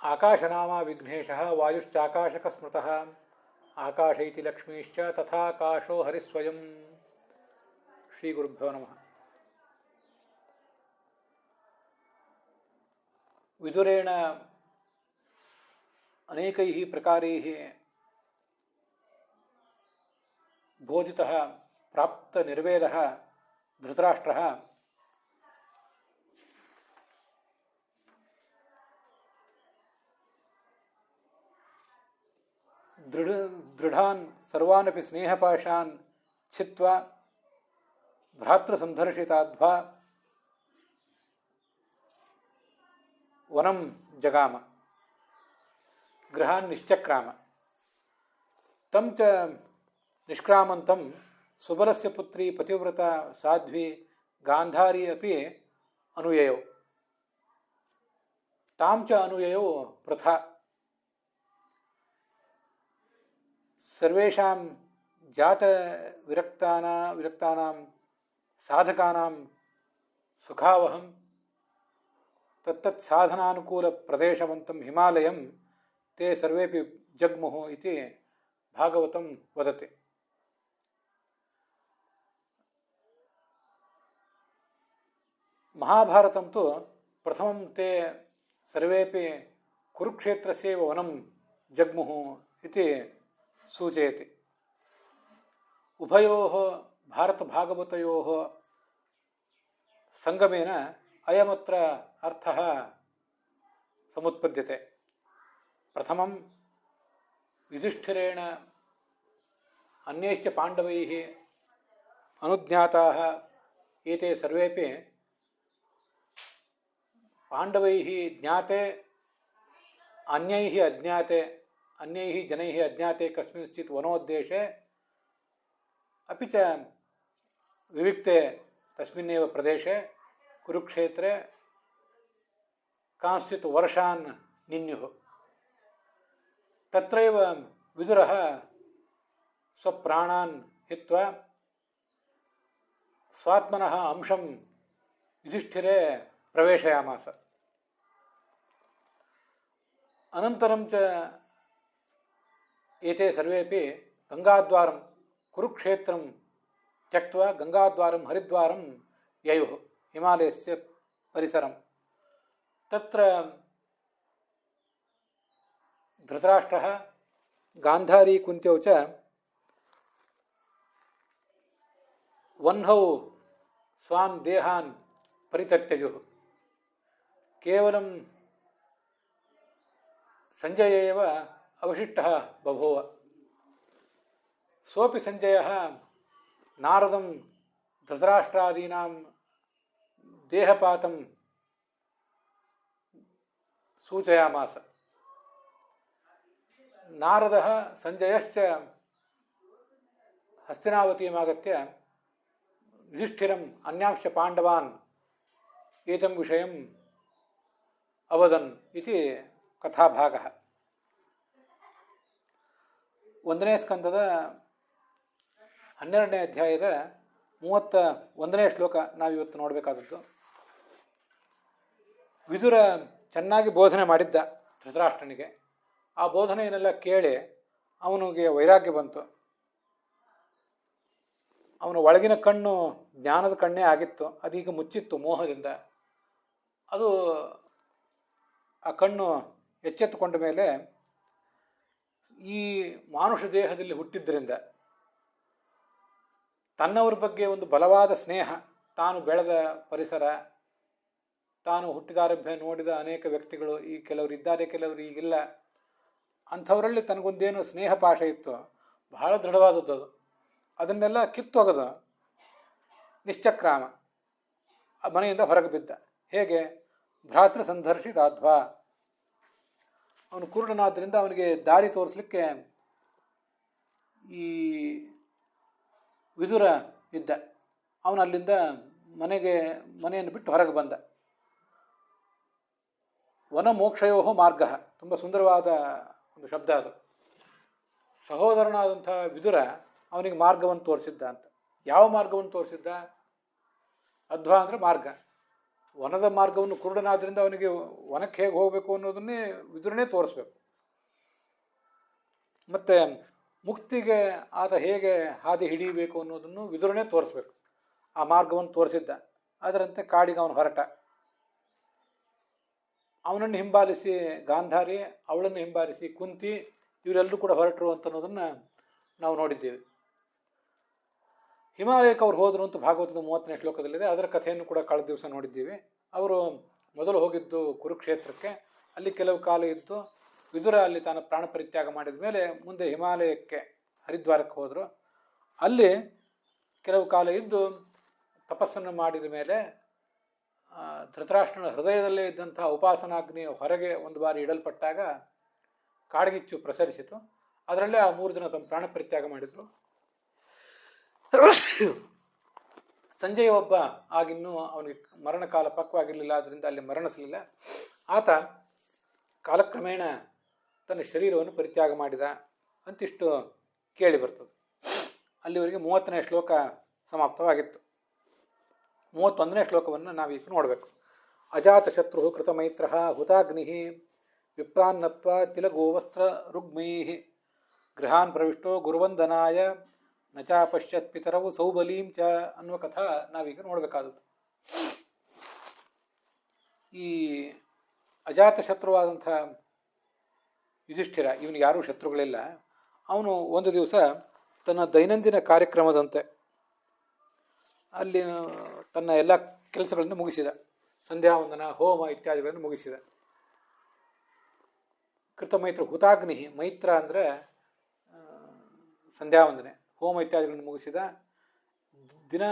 ಆಕಾಶನಾಮ ವಿಘ್ನೇಶಃ ವಾಯುಶ್ಚಾಕಾಶಕ ಸ್ಮೃತಃ ಆಕಾಶ ಇತಿ ಲಕ್ಷ್ಮೀಶ್ಚ ತಥಾಕಾಶೋ ಹರಿಸ್ವಯಂ. ಶ್ರೀ ಗುರುಭ್ಯೋ ನಮಃ. ವಿದುರೇಣ ಅನೇಕೈಃ ಪ್ರಕಾರೈಃ ಬೋಧಿತಃ ಪ್ರಾಪ್ತ ನಿರ್ವೇದಃ ಧೃತರಾಷ್ಟ್ರಃ ದೃಢಾನ್ ಸರ್ವಾನಪಿ ಸ್ನೇಹಪಾಶಾನ್ ಛಿತ್ವಾ ಭ್ರಾತೃಸಂಧರ್ಷಿತಾಧ್ವಾ ವನಂ ಜಗಾಮ ಗೃಹಾನ್ ನಿಶ್ಚಕ್ರಾಮ. ತಂ ಚ ನಿಷ್ಕ್ರಾಮಂತಂ ಸುಬಲಸ್ಯ ಪುತ್ರಿ ಪತಿವ್ರತ ಸಾಧ್ವಿ ಗಾಂಧಾರಿ ಅಪಿ ಅನುಯಯೌ. ತಾಂ ಚ ಅನುಯಯೌ ಪೃಥಾ. ಸರ್ವೇಷಾಂ ಜಾತ ವಿರಕ್ತಾನಾಂ ಸಾಧಕಾನಾಂ ಸುಖಾವಹಂ ತತ್ತತ್ ಸಾಧನಾನುಕೂಲ ಪ್ರದೇಶವಂತಂ ಹಿಮಾಲಯಂ ತೇ ಸರ್ವೇಪಿ ಜಗ್ಮುಃ ಇತಿ ಭಾಗವತಂ ವದತಿ. ಮಹಾಭಾರತಂ ತು ಪ್ರಥಮಂ ತೇ ಸರ್ವೇಪಿ ಕುರುಕ್ಷೇತ್ರಸ್ಯೈವ ವನಂ ಜಗ್ಮುಃ ಇತಿ ಸೂಚಯತಿ. ಉಭಯೋಃ ಭಾರತಭಾಗವತಯೋಃ ಸಂಗಮೇನ ಅಯಮತ್ರ ಅರ್ಥಃ ಸಮುತ್ಪದ್ಯತೆ. ಪ್ರಥಮಂ ಯುಧಿಷ್ಠಿರೇಣ ಅನ್ಯೈಶ್ಚ ಪಾಂಡವೈಃ ಅನುಜ್ಞಾತಾಃ ಏತೆ ಸರ್ವೇಪಿ ಪಾಂಡವೈಃ ಜ್ಞಾತೆ ಅನ್ಯೈಃ ಅಜ್ಞಾತೆ अन्यैः जनैः अज्ञाते कस्मिंश्चित् वनोद्देशे अपि च विविक्ते तस्मिन्नेव प्रदेशे कुरुक्षेत्रे कांश्चित् वर्षान् निन्युः. तत्रैव विदुरः स्वप्राणान् हित्वा स्वात्मनः अंशं युधिष्ठिरे प्रवेशयामास. अनन्तरं च एते सर्वेपि गंगाद्वारं कुरुक्षेत्रं त्यक्त्वा गंगाद्वारं हरिद्वारं ययुः हिमालयस्य परिसरं. तत्र धृतराष्ट्रः गान्धारी कुन्त्यौ च वह्नौ स्वान् देहान् परित्यज्युः. केवलं संजय एव अवशिष्टः बभूव. सोऽपि संजयः नारदं धृतराष्ट्रादीनां देहपातं सूचयामास. नारदः संजयश्च हस्तिनावतीमागत्य युधिष्ठिरम् अन्यांश्च पाण्डवान् एतं विषयम् अवदन् इति कथाभागः. ಒಂದನೇ ಸ್ಕಂದದ 12ನೇ ಅಧ್ಯಾಯದ 31ನೇ ಶ್ಲೋಕ ನಾವಿವತ್ತು ನೋಡಬೇಕಾದದ್ದು. ವಿದುರ ಚೆನ್ನಾಗಿ ಬೋಧನೆ ಮಾಡಿದ್ದ ಧೃತರಾಷ್ಟ್ರನಿಗೆ. ಆ ಬೋಧನೆಯನ್ನೆಲ್ಲ ಕೇಳಿ ಅವನಿಗೆ ವೈರಾಗ್ಯ ಬಂತು. ಅವನ ಒಳಗಿನ ಕಣ್ಣು ಜ್ಞಾನದ ಕಣ್ಣೇ ಆಗಿತ್ತು, ಅದೀಗ ಮುಚ್ಚಿತ್ತು ಮೋಹದಿಂದ. ಅದು ಆ ಕಣ್ಣು ಎಚ್ಚೆತ್ತುಕೊಂಡ ಮೇಲೆ ಈ ಮಾನುಷ ದೇಹದಲ್ಲಿ ಹುಟ್ಟಿದ್ದರಿಂದ ತನ್ನವರ ಬಗ್ಗೆ ಒಂದು ಬಲವಾದ ಸ್ನೇಹ, ತಾನು ಬೆಳೆದ ಪರಿಸರ, ತಾನು ಹುಟ್ಟಿದಾರಭ್ಯ ನೋಡಿದ ಅನೇಕ ವ್ಯಕ್ತಿಗಳು, ಈ ಕೆಲವರು ಇದ್ದಾರೆ ಕೆಲವರು ಈಗಿಲ್ಲ, ಅಂಥವರಲ್ಲಿ ತನಗೊಂದೇನು ಸ್ನೇಹ ಪಾಶ ಇತ್ತು, ಬಹಳ ದೃಢವಾದದ್ದು. ಅದನ್ನೆಲ್ಲ ಕಿತ್ತೊಗೆದು ನಿಶ್ಚಕ್ರಾಮ ಮನೆಯಿಂದ ಹೊರಗೆ ಬಿದ್ದ. ಹೇಗೆ? ಭ್ರಾತೃ ಸಂಧರ್ಷಿತಾಧ್ವಾ. ಅವನು ಕುರುಡನಾದ್ದರಿಂದ ಅವನಿಗೆ ದಾರಿ ತೋರಿಸಲಿಕ್ಕೆ ಈ ವಿದುರ ಇದ್ದ. ಅವನು ಅಲ್ಲಿಂದ ಮನೆಯನ್ನು ಬಿಟ್ಟು ಹೊರಗೆ ಬಂದ. ವನ ಮೋಕ್ಷಯೋ ಮಾರ್ಗ, ತುಂಬ ಸುಂದರವಾದ ಒಂದು ಶಬ್ದ ಅದು. ಸಹೋದರನಾದಂಥ ವಿದುರ ಅವನಿಗೆ ಮಾರ್ಗವನ್ನು ತೋರಿಸಿದ್ದ ಅಂತ. ಯಾವ ಮಾರ್ಗವನ್ನು ತೋರಿಸಿದ್ದ? ಅಧ್ವಾ ಅಂದರೆ ಮಾರ್ಗ. ವನದ ಮಾರ್ಗವನ್ನು ಕುರುಡನಾದ್ರಿಂದ ಅವನಿಗೆ ವನಕ್ಕೆ ಹೇಗೆ ಹೋಗಬೇಕು ಅನ್ನೋದನ್ನೇ ವಿದುರನೇ ತೋರಿಸ್ಬೇಕು. ಮತ್ತು ಮುಕ್ತಿಗೆ ಆತ ಹೇಗೆ ಹಾದಿ ಹಿಡಿಯಬೇಕು ಅನ್ನೋದನ್ನು ವಿದುರನೇ ತೋರಿಸ್ಬೇಕು. ಆ ಮಾರ್ಗವನ್ನು ತೋರಿಸಿದ್ದ. ಅದರಂತೆ ಕಾಡಿಗೆ ಅವನು ಹೊರಟ. ಅವನನ್ನು ಹಿಂಬಾಲಿಸಿ ಗಾಂಧಾರಿ, ಅವಳನ್ನು ಹಿಂಬಾಲಿಸಿ ಕುಂತಿ, ಇವರೆಲ್ಲರೂ ಕೂಡ ಹೊರಟರು ಅಂತ ಅನ್ನೋದನ್ನು ನಾವು ನೋಡಿದ್ದೇವೆ. ಹಿಮಾಲಯಕ್ಕೆ ಅವ್ರು ಹೋದರು ಅಂತ ಭಾಗವತದ 30ನೇ ಶ್ಲೋಕದಲ್ಲಿದೆ. ಅದರ ಕಥೆಯನ್ನು ಕೂಡ ಕಳೆದ ದಿವಸ ನೋಡಿದ್ದೀವಿ. ಅವರು ಮೊದಲು ಹೋಗಿದ್ದು ಕುರುಕ್ಷೇತ್ರಕ್ಕೆ, ಅಲ್ಲಿ ಕೆಲವು ಕಾಲ ಇದ್ದು ವಿದುರ ಅಲ್ಲಿ ತಾನು ಪ್ರಾಣ ಪರಿತ್ಯಾಗ ಮಾಡಿದ ಮೇಲೆ ಮುಂದೆ ಹಿಮಾಲಯಕ್ಕೆ ಹರಿದ್ವಾರಕ್ಕೆ ಹೋದರು. ಅಲ್ಲಿ ಕೆಲವು ಕಾಲ ಇದ್ದು ತಪಸ್ಸನ್ನು ಮಾಡಿದ ಮೇಲೆ ಧೃತರಾಷ್ಟ್ರನ ಹೃದಯದಲ್ಲೇ ಇದ್ದಂತಹ ಉಪಾಸನಾಗ್ನಿಯ ಹೊರಗೆ ಒಂದು ಬಾರಿ ಇಡಲ್ಪಟ್ಟಾಗ ಕಾಡ್ಗಿಚ್ಚು ಪ್ರಸರಿಸಿತು. ಅದರಲ್ಲೇ ಆ 3 ಜನ ತಮ್ಮ ಪ್ರಾಣ ಪರಿತ್ಯಾಗ ಮಾಡಿದರು. ಸಂಜಯ ಒಬ್ಬ ಆಗಿನ್ನೂ ಅವನಿಗೆ ಮರಣಕಾಲ ಪಕ್ವಾಗಿರಲಿಲ್ಲ, ಆದ್ದರಿಂದ ಅಲ್ಲಿ ಮರಣಿಸಲಿಲ್ಲ. ಆತ ಕಾಲಕ್ರಮೇಣ ತನ್ನ ಶರೀರವನ್ನು ಪರಿತ್ಯಾಗ ಮಾಡಿದ ಅಂತಿಷ್ಟು ಕೇಳಿ ಬರ್ತದೆ. ಅಲ್ಲಿವರೆಗೆ 30ನೇ ಶ್ಲೋಕ ಸಮಾಪ್ತವಾಗಿತ್ತು. 31ನೇ ಶ್ಲೋಕವನ್ನು ನಾವೀಗ ನೋಡಬೇಕು. ಅಜಾತಶತ್ರು ಕೃತಮೈತ್ರ ಹುತಾಗ್ನಿ ವಿಪ್ರಾನ್ನತ್ವ ತಿಲಗೋವಸ್ತ್ರ ರುಗ್ಮೈ ಗೃಹಾನ್ ಪ್ರವಿಷ್ಟೋ ಗುರುವಂದನಾಯ ನಚಾ ಪಶ್ಯತ್ ಪಿತರವು ಸೌಬಲೀಂ ಚ ಅನ್ನುವ ಕಥಾ ನಾವೀಗ ನೋಡಬೇಕಾದದ್ದು. ಈ ಅಜಾತಶತ್ರುವಾದಂಥ ಯುಧಿಷ್ಠಿರ, ಇವನಿಗೆ ಯಾರೂ ಶತ್ರುಗಳಿಲ್ಲ. ಅವನು ಒಂದು ದಿವಸ ತನ್ನ ದೈನಂದಿನ ಕಾರ್ಯಕ್ರಮದಂತೆ ಅಲ್ಲಿ ತನ್ನ ಎಲ್ಲ ಕೆಲಸಗಳನ್ನು ಮುಗಿಸಿದ. ಸಂಧ್ಯಾವಂದನ, ಹೋಮ ಇತ್ಯಾದಿಗಳನ್ನು ಮುಗಿಸಿದ. ಕೃತಮೈತ್ರ ಹುತಾಗ್ನಿ, ಮೈತ್ರ ಅಂದರೆ ಸಂಧ್ಯಾವಂದನೆ, ಹೋಮ ಇತ್ಯಾದಿಗಳನ್ನು ಮುಗಿಸಿದ. ದಿನ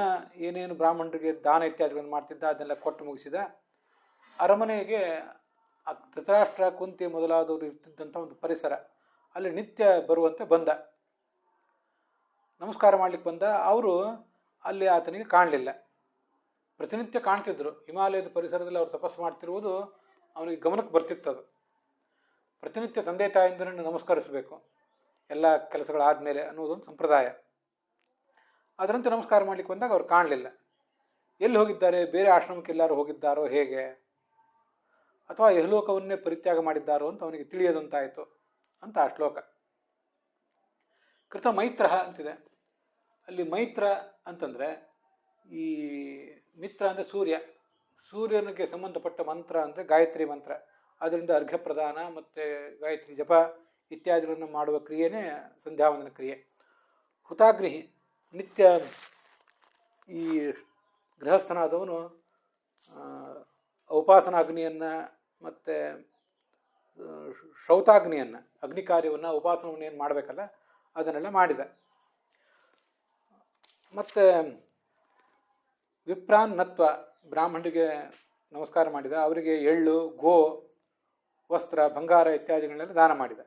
ಏನೇನು ಬ್ರಾಹ್ಮಣರಿಗೆ ದಾನ ಇತ್ಯಾದಿಗಳನ್ನು ಮಾಡ್ತಿದ್ದ ಅದನ್ನೆಲ್ಲ ಕೊಟ್ಟು ಮುಗಿಸಿದ. ಅರಮನೆಗೆ ಧೃತರಾಷ್ಟ್ರ, ಕುಂತಿ ಮೊದಲಾದವರು ಇರ್ತಿದ್ದಂಥ ಒಂದು ಪರಿಸರ, ಅಲ್ಲಿ ನಿತ್ಯ ಬರುವಂತೆ ಬಂದ. ನಮಸ್ಕಾರ ಮಾಡಲಿಕ್ಕೆ ಬಂದ. ಅವರು ಅಲ್ಲಿ ಆತನಿಗೆ ಕಾಣಲಿಲ್ಲ. ಪ್ರತಿನಿತ್ಯ ಕಾಣ್ತಿದ್ರು. ಹಿಮಾಲಯದ ಪರಿಸರದಲ್ಲಿ ಅವರು ತಪಸ್ಸು ಮಾಡ್ತಿರುವುದು ಅವನಿಗೆ ಗಮನಕ್ಕೆ ಬರ್ತಿತ್ತದು. ಪ್ರತಿನಿತ್ಯ ತಂದೆ ತಾಯಿಂದರನ್ನು ನಮಸ್ಕರಿಸಬೇಕು ಎಲ್ಲ ಕೆಲಸಗಳಾದಮೇಲೆ ಅನ್ನೋದೊಂದು ಸಂಪ್ರದಾಯ. ಅದರಂತೆ ನಮಸ್ಕಾರ ಮಾಡಲಿಕ್ಕೆ ಬಂದಾಗ ಅವ್ರು ಕಾಣಲಿಲ್ಲ. ಎಲ್ಲಿ ಹೋಗಿದ್ದಾರೆ? ಬೇರೆ ಆಶ್ರಮಕ್ಕೆ ಎಲ್ಲರೂ ಹೋಗಿದ್ದಾರೋ ಹೇಗೆ, ಅಥವಾ ಯಹಲೋಕವನ್ನೇ ಪರಿತ್ಯಾಗ ಮಾಡಿದ್ದಾರೋ ಅಂತ ಅವನಿಗೆ ತಿಳಿಯದಂತಾಯಿತು ಅಂತ ಆ ಶ್ಲೋಕ. ಕೃತ ಮೈತ್ರ ಅಂತಿದೆ. ಅಲ್ಲಿ ಮೈತ್ರ ಅಂತಂದರೆ ಈ ಮಿತ್ರ ಅಂದರೆ ಸೂರ್ಯ. ಸೂರ್ಯನಿಗೆ ಸಂಬಂಧಪಟ್ಟ ಮಂತ್ರ ಅಂದರೆ ಗಾಯತ್ರಿ ಮಂತ್ರ. ಅದರಿಂದ ಅರ್ಘ್ಯ ಪ್ರದಾನ ಮತ್ತು ಗಾಯತ್ರಿ ಜಪ ಇತ್ಯಾದಿಗಳನ್ನು ಮಾಡುವ ಕ್ರಿಯೆನೇ ಸಂಧ್ಯಾವಂದನ ಕ್ರಿಯೆ. ಹುತಾಗ್ನಿ, ನಿತ್ಯ ಈ ಗೃಹಸ್ಥನಾದವನು ಉಪಾಸನಾಗ್ನಿಯನ್ನು ಮತ್ತು ಶ್ರೌತಾಗ್ನಿಯನ್ನು, ಅಗ್ನಿ ಕಾರ್ಯವನ್ನು, ಉಪಾಸನವನ್ನು ಏನು ಮಾಡಬೇಕಲ್ಲ ಅದನ್ನೆಲ್ಲ ಮಾಡಿದ. ಮತ್ತು ವಿಪ್ರಾನ್ನತ್ವ, ಬ್ರಾಹ್ಮಣರಿಗೆ ನಮಸ್ಕಾರ ಮಾಡಿದ. ಅವರಿಗೆ ಎಳ್ಳು, ಗೋ, ವಸ್ತ್ರ, ಬಂಗಾರ ಇತ್ಯಾದಿಗಳನ್ನೆಲ್ಲ ದಾನ ಮಾಡಿದ.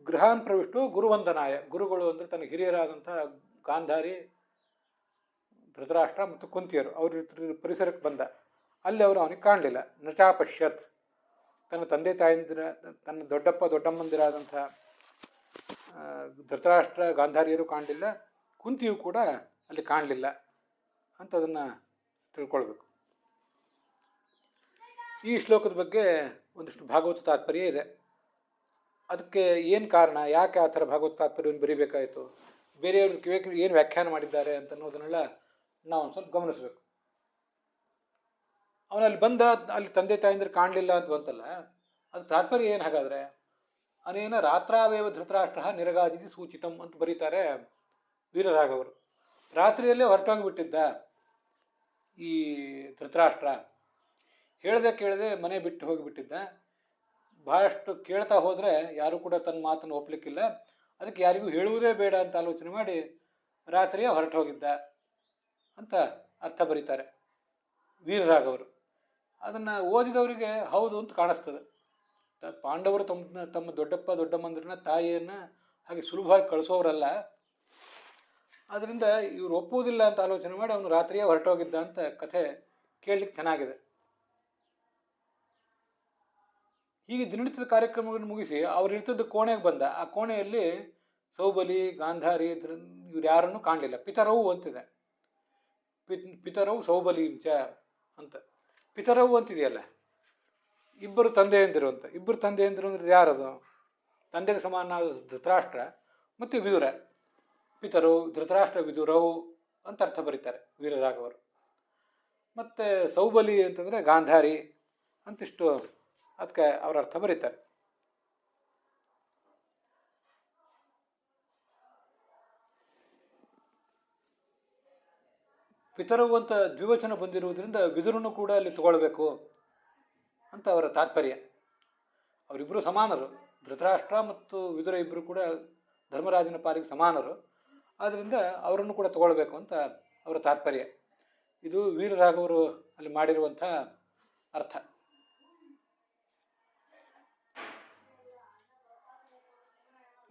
ಗೃಹಾನ್ ಪ್ರವಿಷ್ಟು ಗುರುವಂದನಾಯ, ಗುರುಗಳು ಅಂದರೆ ತನ್ನ ಹಿರಿಯರಾದಂಥ ಗಾಂಧಾರಿ, ಧೃತರಾಷ್ಟ್ರ ಮತ್ತು ಕುಂತಿಯರು ಅವ್ರ ಪರಿಸರಕ್ಕೆ ಬಂದ. ಅಲ್ಲಿ ಅವರು ಅವನಿಗೆ ಕಾಣಲಿಲ್ಲ. ನಚಾ ಪಶ್ಯತ್, ತನ್ನ ತಂದೆ ತಾಯಂದಿರ, ತನ್ನ ದೊಡ್ಡಪ್ಪ ದೊಡ್ಡಮ್ಮಂದಿರಾದಂಥ ಧೃತರಾಷ್ಟ್ರ ಗಾಂಧಾರಿಯರು ಕಾಣಲಿಲ್ಲ, ಕುಂತಿಯು ಕೂಡ ಅಲ್ಲಿ ಕಾಣಲಿಲ್ಲ ಅಂತ ಅದನ್ನು ತಿಳ್ಕೊಳ್ಬೇಕು. ಈ ಶ್ಲೋಕದ ಬಗ್ಗೆ ಒಂದಿಷ್ಟು ಭಾಗವತ ತಾತ್ಪರ್ಯ ಇದೆ. ಅದಕ್ಕೆ ಏನು ಕಾರಣ, ಯಾಕೆ ಆ ಥರ ಭಾಗವತ ತಾತ್ಪರ್ಯವನ್ನು ಬರೀಬೇಕಾಯಿತು, ಬೇರೆಯವ್ರಿಗೆ ಏನು ವ್ಯಾಖ್ಯಾನ ಮಾಡಿದ್ದಾರೆ ಅಂತ ಅನ್ನೋದನ್ನೆಲ್ಲ ನಾವು ಒಂದು ಸ್ವಲ್ಪ ಗಮನಿಸಬೇಕು. ಅವನಲ್ಲಿ ಬಂದ, ಅಲ್ಲಿ ತಂದೆ ತಾಯಂದ್ರೆ ಕಾಣಲಿಲ್ಲ ಅಂತ ಬಂತಲ್ಲ, ಅದು ತಾತ್ಪರ್ಯ ಏನು ಹಾಗಾದರೆ? ಅನೇನ ರಾತ್ರಾವೇವ ಧೃತರಾಷ್ಟ್ರ ನಿರಗಾದಿತಿ ಸೂಚಿತಂ ಅಂತ ಬರೀತಾರೆ ವೀರರಾಘವರು. ರಾತ್ರಿಯಲ್ಲೇ ಹೊರಟೋಗಿಬಿಟ್ಟಿದ್ದ ಈ ಧೃತರಾಷ್ಟ್ರ. ಹೇಳದೆ ಕೇಳದೆ ಮನೆ ಬಿಟ್ಟು ಹೋಗಿಬಿಟ್ಟಿದ್ದ. ಬಹಳಷ್ಟು ಕೇಳ್ತಾ ಹೋದರೆ ಯಾರೂ ಕೂಡ ತನ್ನ ಮಾತನ್ನು ಒಪ್ಪಲಿಕ್ಕಿಲ್ಲ. ಅದಕ್ಕೆ ಯಾರಿಗೂ ಹೇಳುವುದೇ ಬೇಡ ಅಂತ ಆಲೋಚನೆ ಮಾಡಿ ರಾತ್ರಿಯೇ ಹೊರಟು ಹೋಗಿದ್ದ ಅಂತ ಅರ್ಥ ಬರೀತಾರೆ ವೀರರಾಘವರು. ಅದನ್ನು ಓದಿದವರಿಗೆ ಹೌದು ಅಂತ ಕಾಣಿಸ್ತದೆ. ಪಾಂಡವರು ತಮ್ಮ ದೊಡ್ಡಪ್ಪ ದೊಡ್ಡಮ್ಮಂದ್ರನ್ನ, ತಾಯಿಯನ್ನು ಹಾಗೆ ಸುಲಭವಾಗಿ ಕಳಿಸೋರಲ್ಲ. ಆದ್ದರಿಂದ ಇವರು ಒಪ್ಪುವುದಿಲ್ಲ ಅಂತ ಆಲೋಚನೆ ಮಾಡಿ ಅವನು ರಾತ್ರಿಯೇ ಹೊರಟೋಗಿದ್ದ ಅಂತ ಕಥೆ ಕೇಳಲಿಕ್ಕೆ ಚೆನ್ನಾಗಿದೆ. ಹೀಗೆ ದಿನನಿತ್ಯದ ಕಾರ್ಯಕ್ರಮಗಳನ್ನು ಮುಗಿಸಿ ಅವ್ರು ಇರ್ತದ ಕೋಣೆಗೆ ಬಂದ. ಆ ಕೋಣೆಯಲ್ಲಿ ಸೌಬಲಿ, ಗಾಂಧಾರಿ ಇವ್ರು ಯಾರನ್ನು ಕಾಣಲಿಲ್ಲ. ಪಿತರವು ಅಂತಿದೆ. ಪಿತರವು ಸೌಬಲಿ ಚ ಅಂತ. ಪಿತರವು ಅಂತಿದೆಯಲ್ಲ, ಇಬ್ಬರು ತಂದೆಯಂದಿರು ಅಂತ. ಇಬ್ಬರು ತಂದೆಯಂದಿರು ಅಂದ್ರೆ ಯಾರದು? ತಂದೆಗೆ ಸಮಾನವಾದ ಧೃತರಾಷ್ಟ್ರ ಮತ್ತು ವಿದುರ. ಪಿತರು ಧೃತರಾಷ್ಟ್ರ ವಿದುರವು ಅಂತ ಅರ್ಥ ಬರೀತಾರೆ ವೀರರಾಘವರು. ಮತ್ತು ಸೌಬಲಿ ಅಂತಂದರೆ ಗಾಂಧಾರಿ ಅಂತಿಷ್ಟು ಅದಕ್ಕೆ ಅವರ ಅರ್ಥ ಬರೀತಾರೆ. ಪಿತರವು ಅಂತ ದ್ವಿವಚನ ಬಂದಿರುವುದರಿಂದ ವಿದುರನು ಕೂಡ ಅಲ್ಲಿ ತಗೊಳ್ಬೇಕು ಅಂತ ಅವರ ತಾತ್ಪರ್ಯ. ಅವರಿಬ್ಬರು ಸಮಾನರು, ಧೃತರಾಷ್ಟ್ರ ಮತ್ತು ವಿದುರ ಇಬ್ಬರು ಕೂಡ ಧರ್ಮರಾಜನ ಪಾಲಿಗೆ ಸಮಾನರು. ಆದ್ದರಿಂದ ಅವರನ್ನು ಕೂಡ ತಗೊಳ್ಬೇಕು ಅಂತ ಅವರ ತಾತ್ಪರ್ಯ. ಇದು ವೀರರಾಘವರು ಅಲ್ಲಿ ಮಾಡಿರುವಂಥ ಅರ್ಥ.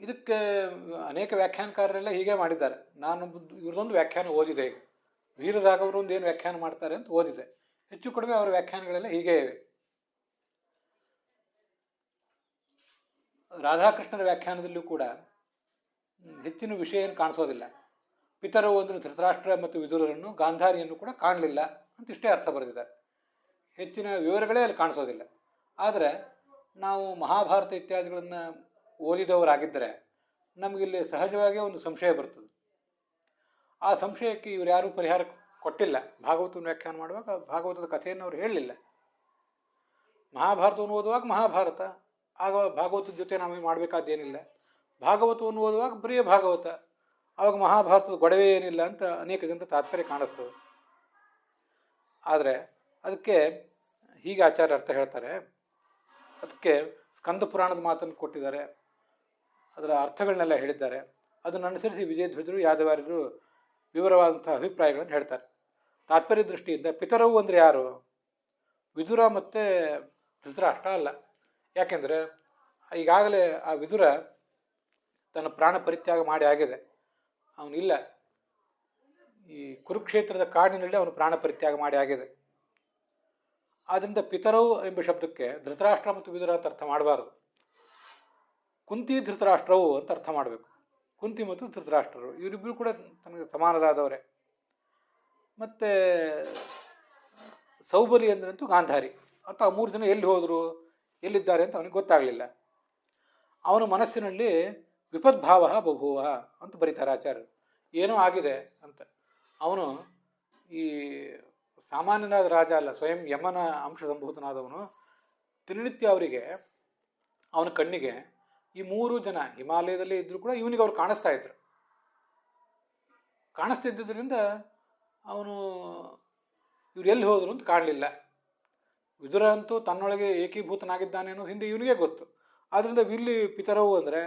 ಇದಕ್ಕೆ ಅನೇಕ ವ್ಯಾಖ್ಯಾನಕಾರರೆಲ್ಲ ಹೀಗೆ ಮಾಡಿದ್ದಾರೆ. ನಾನು ಇವ್ರದೊಂದು ವ್ಯಾಖ್ಯಾನ ಓದಿದೆ. ಈಗ ವೀರರಾಘವರು ಒಂದು ಏನು ವ್ಯಾಖ್ಯಾನ ಮಾಡ್ತಾರೆ ಅಂತ ಓದಿದೆ. ಹೆಚ್ಚು ಕಡಿಮೆ ಅವರ ವ್ಯಾಖ್ಯಾನಗಳೆಲ್ಲ ಹೀಗೆ ಇವೆ. ರಾಧಾಕೃಷ್ಣರ ವ್ಯಾಖ್ಯಾನದಲ್ಲೂ ಕೂಡ ಹೆಚ್ಚಿನ ವಿಷಯ ಏನು ಕಾಣಿಸೋದಿಲ್ಲ. ಪಿತರವು ಅಂದರೆ ಧೃತರಾಷ್ಟ್ರ ಮತ್ತು ವಿದುರರನ್ನು, ಗಾಂಧಾರಿಯನ್ನು ಕೂಡ ಕಾಣಲಿಲ್ಲ ಅಂತ ಇಷ್ಟೇ ಅರ್ಥ ಬರೆದಿದ್ದಾರೆ. ಹೆಚ್ಚಿನ ವಿವರಗಳೇ ಅಲ್ಲಿ ಕಾಣಿಸೋದಿಲ್ಲ. ಆದರೆ ನಾವು ಮಹಾಭಾರತ ಇತ್ಯಾದಿಗಳನ್ನು ಓದಿದವರಾಗಿದ್ದರೆ ನಮಗಿಲ್ಲಿ ಸಹಜವಾಗಿ ಒಂದು ಸಂಶಯ ಬರ್ತದೆ. ಆ ಸಂಶಯಕ್ಕೆ ಇವರು ಯಾರೂ ಪರಿಹಾರ ಕೊಟ್ಟಿಲ್ಲ. ಭಾಗವತವನ್ನು ವ್ಯಾಖ್ಯಾನ ಮಾಡುವಾಗ ಭಾಗವತದ ಕಥೆಯನ್ನು ಅವರು ಹೇಳಲಿಲ್ಲ. ಮಹಾಭಾರತವನ್ನು ಓದುವಾಗ ಮಹಾಭಾರತ, ಆಗ ಭಾಗವತದ ಜೊತೆ ನಾವು ಮಾಡಬೇಕಾದ್ದೇನಿಲ್ಲ. ಭಾಗವತವನ್ನು ಓದುವಾಗ ಬರೀ ಭಾಗವತ, ಆವಾಗ ಮಹಾಭಾರತದ ಗೊಡವೆ ಏನಿಲ್ಲ ಅಂತ ಅನೇಕ ಜನರ ತಾತ್ಪರ್ಯ ಕಾಣಿಸ್ತದೆ. ಆದರೆ ಅದಕ್ಕೆ ಹೀಗೆ ಆಚಾರ್ಯ ಅರ್ಥ ಹೇಳ್ತಾರೆ. ಅದಕ್ಕೆ ಸ್ಕಂದ ಪುರಾಣದ ಮಾತನ್ನು ಕೊಟ್ಟಿದ್ದಾರೆ, ಅದರ ಅರ್ಥಗಳನ್ನೆಲ್ಲ ಹೇಳಿದ್ದಾರೆ. ಅದನ್ನು ಅನುಸರಿಸಿ ವಿಜಯಧ್ವಜರು, ಯಾದವಾರ್ಯರು ವಿವರವಾದಂಥ ಅಭಿಪ್ರಾಯಗಳನ್ನು ಹೇಳ್ತಾರೆ. ತಾತ್ಪರ್ಯ ದೃಷ್ಟಿಯಿಂದ ಪಿತರವು ಅಂದರೆ ಯಾರು? ವಿದುರ ಮತ್ತು ಧೃತರಾಷ್ಟ್ರ ಅಲ್ಲ. ಯಾಕೆಂದರೆ ಈಗಾಗಲೇ ಆ ವಿದುರ ತನ್ನ ಪ್ರಾಣ ಪರಿತ್ಯಾಗ ಮಾಡಿ ಆಗಿದೆ. ಅವನಿಲ್ಲ, ಈ ಕುರುಕ್ಷೇತ್ರದ ಕಾಡಿನಲ್ಲಿ ಅವನು ಪ್ರಾಣ ಪರಿತ್ಯಾಗ ಮಾಡಿ ಆಗಿದೆ. ಆದ್ದರಿಂದ ಪಿತರವು ಎಂಬ ಶಬ್ದಕ್ಕೆ ಧೃತರಾಷ್ಟ್ರ ಮತ್ತು ವಿದುರ ಅಂತ ಅರ್ಥ ಮಾಡಬಾರದು. ಕುಂತಿ ಧೃತರಾಷ್ಟ್ರವು ಅಂತ ಅರ್ಥ ಮಾಡಬೇಕು. ಕುಂತಿ ಮತ್ತು ಧೃತರಾಷ್ಟ್ರರು ಇವರಿಬ್ಬರು ಕೂಡ ತನಗೆ ಸಮಾನರಾದವರೇ. ಮತ್ತು ಸೌಬಲಿ ಅಂದ್ರಂತೂ ಗಾಂಧಾರಿ ಅಂತ. ಆ ಮೂರು ಜನ ಎಲ್ಲಿ ಹೋದರು, ಎಲ್ಲಿದ್ದಾರೆ ಅಂತ ಅವನಿಗೆ ಗೊತ್ತಾಗಲಿಲ್ಲ. ಅವನ ಮನಸ್ಸಿನಲ್ಲಿ ವಿಪದ್ಭಾವ ಬಭೂವ ಅಂತ ಬರೀತಾರೆ ಆಚಾರ್ಯರು. ಏನೋ ಆಗಿದೆ ಅಂತ. ಅವನು ಈ ಸಾಮಾನ್ಯನಾದ ರಾಜ ಅಲ್ಲ, ಸ್ವಯಂ ಯಮನ ಅಂಶ ಸಂಭೂತನಾದವನು. ದಿನನಿತ್ಯ ಅವರಿಗೆ, ಅವನ ಕಣ್ಣಿಗೆ ಈ ಮೂರು ಜನ ಹಿಮಾಲಯದಲ್ಲಿ ಇದ್ದರೂ ಕೂಡ ಇವನಿಗೆ ಅವ್ರು ಕಾಣಿಸ್ತಾ ಇದ್ರು. ಕಾಣಿಸ್ತಿದ್ದರಿಂದ ಅವನು ಇವ್ರು ಎಲ್ಲಿ ಹೋದ್ರು ಅಂತ ಕಾಣಲಿಲ್ಲ. ವಿದುರ ಅಂತೂ ತನ್ನೊಳಗೆ ಏಕೀಭೂತನಾಗಿದ್ದಾನೆ ಅನ್ನೋದು ಹಿಂದೆ ಇವನಿಗೆ ಗೊತ್ತು. ಆದ್ದರಿಂದ ಇಲ್ಲಿ ಪಿತರವು ಅಂದರೆ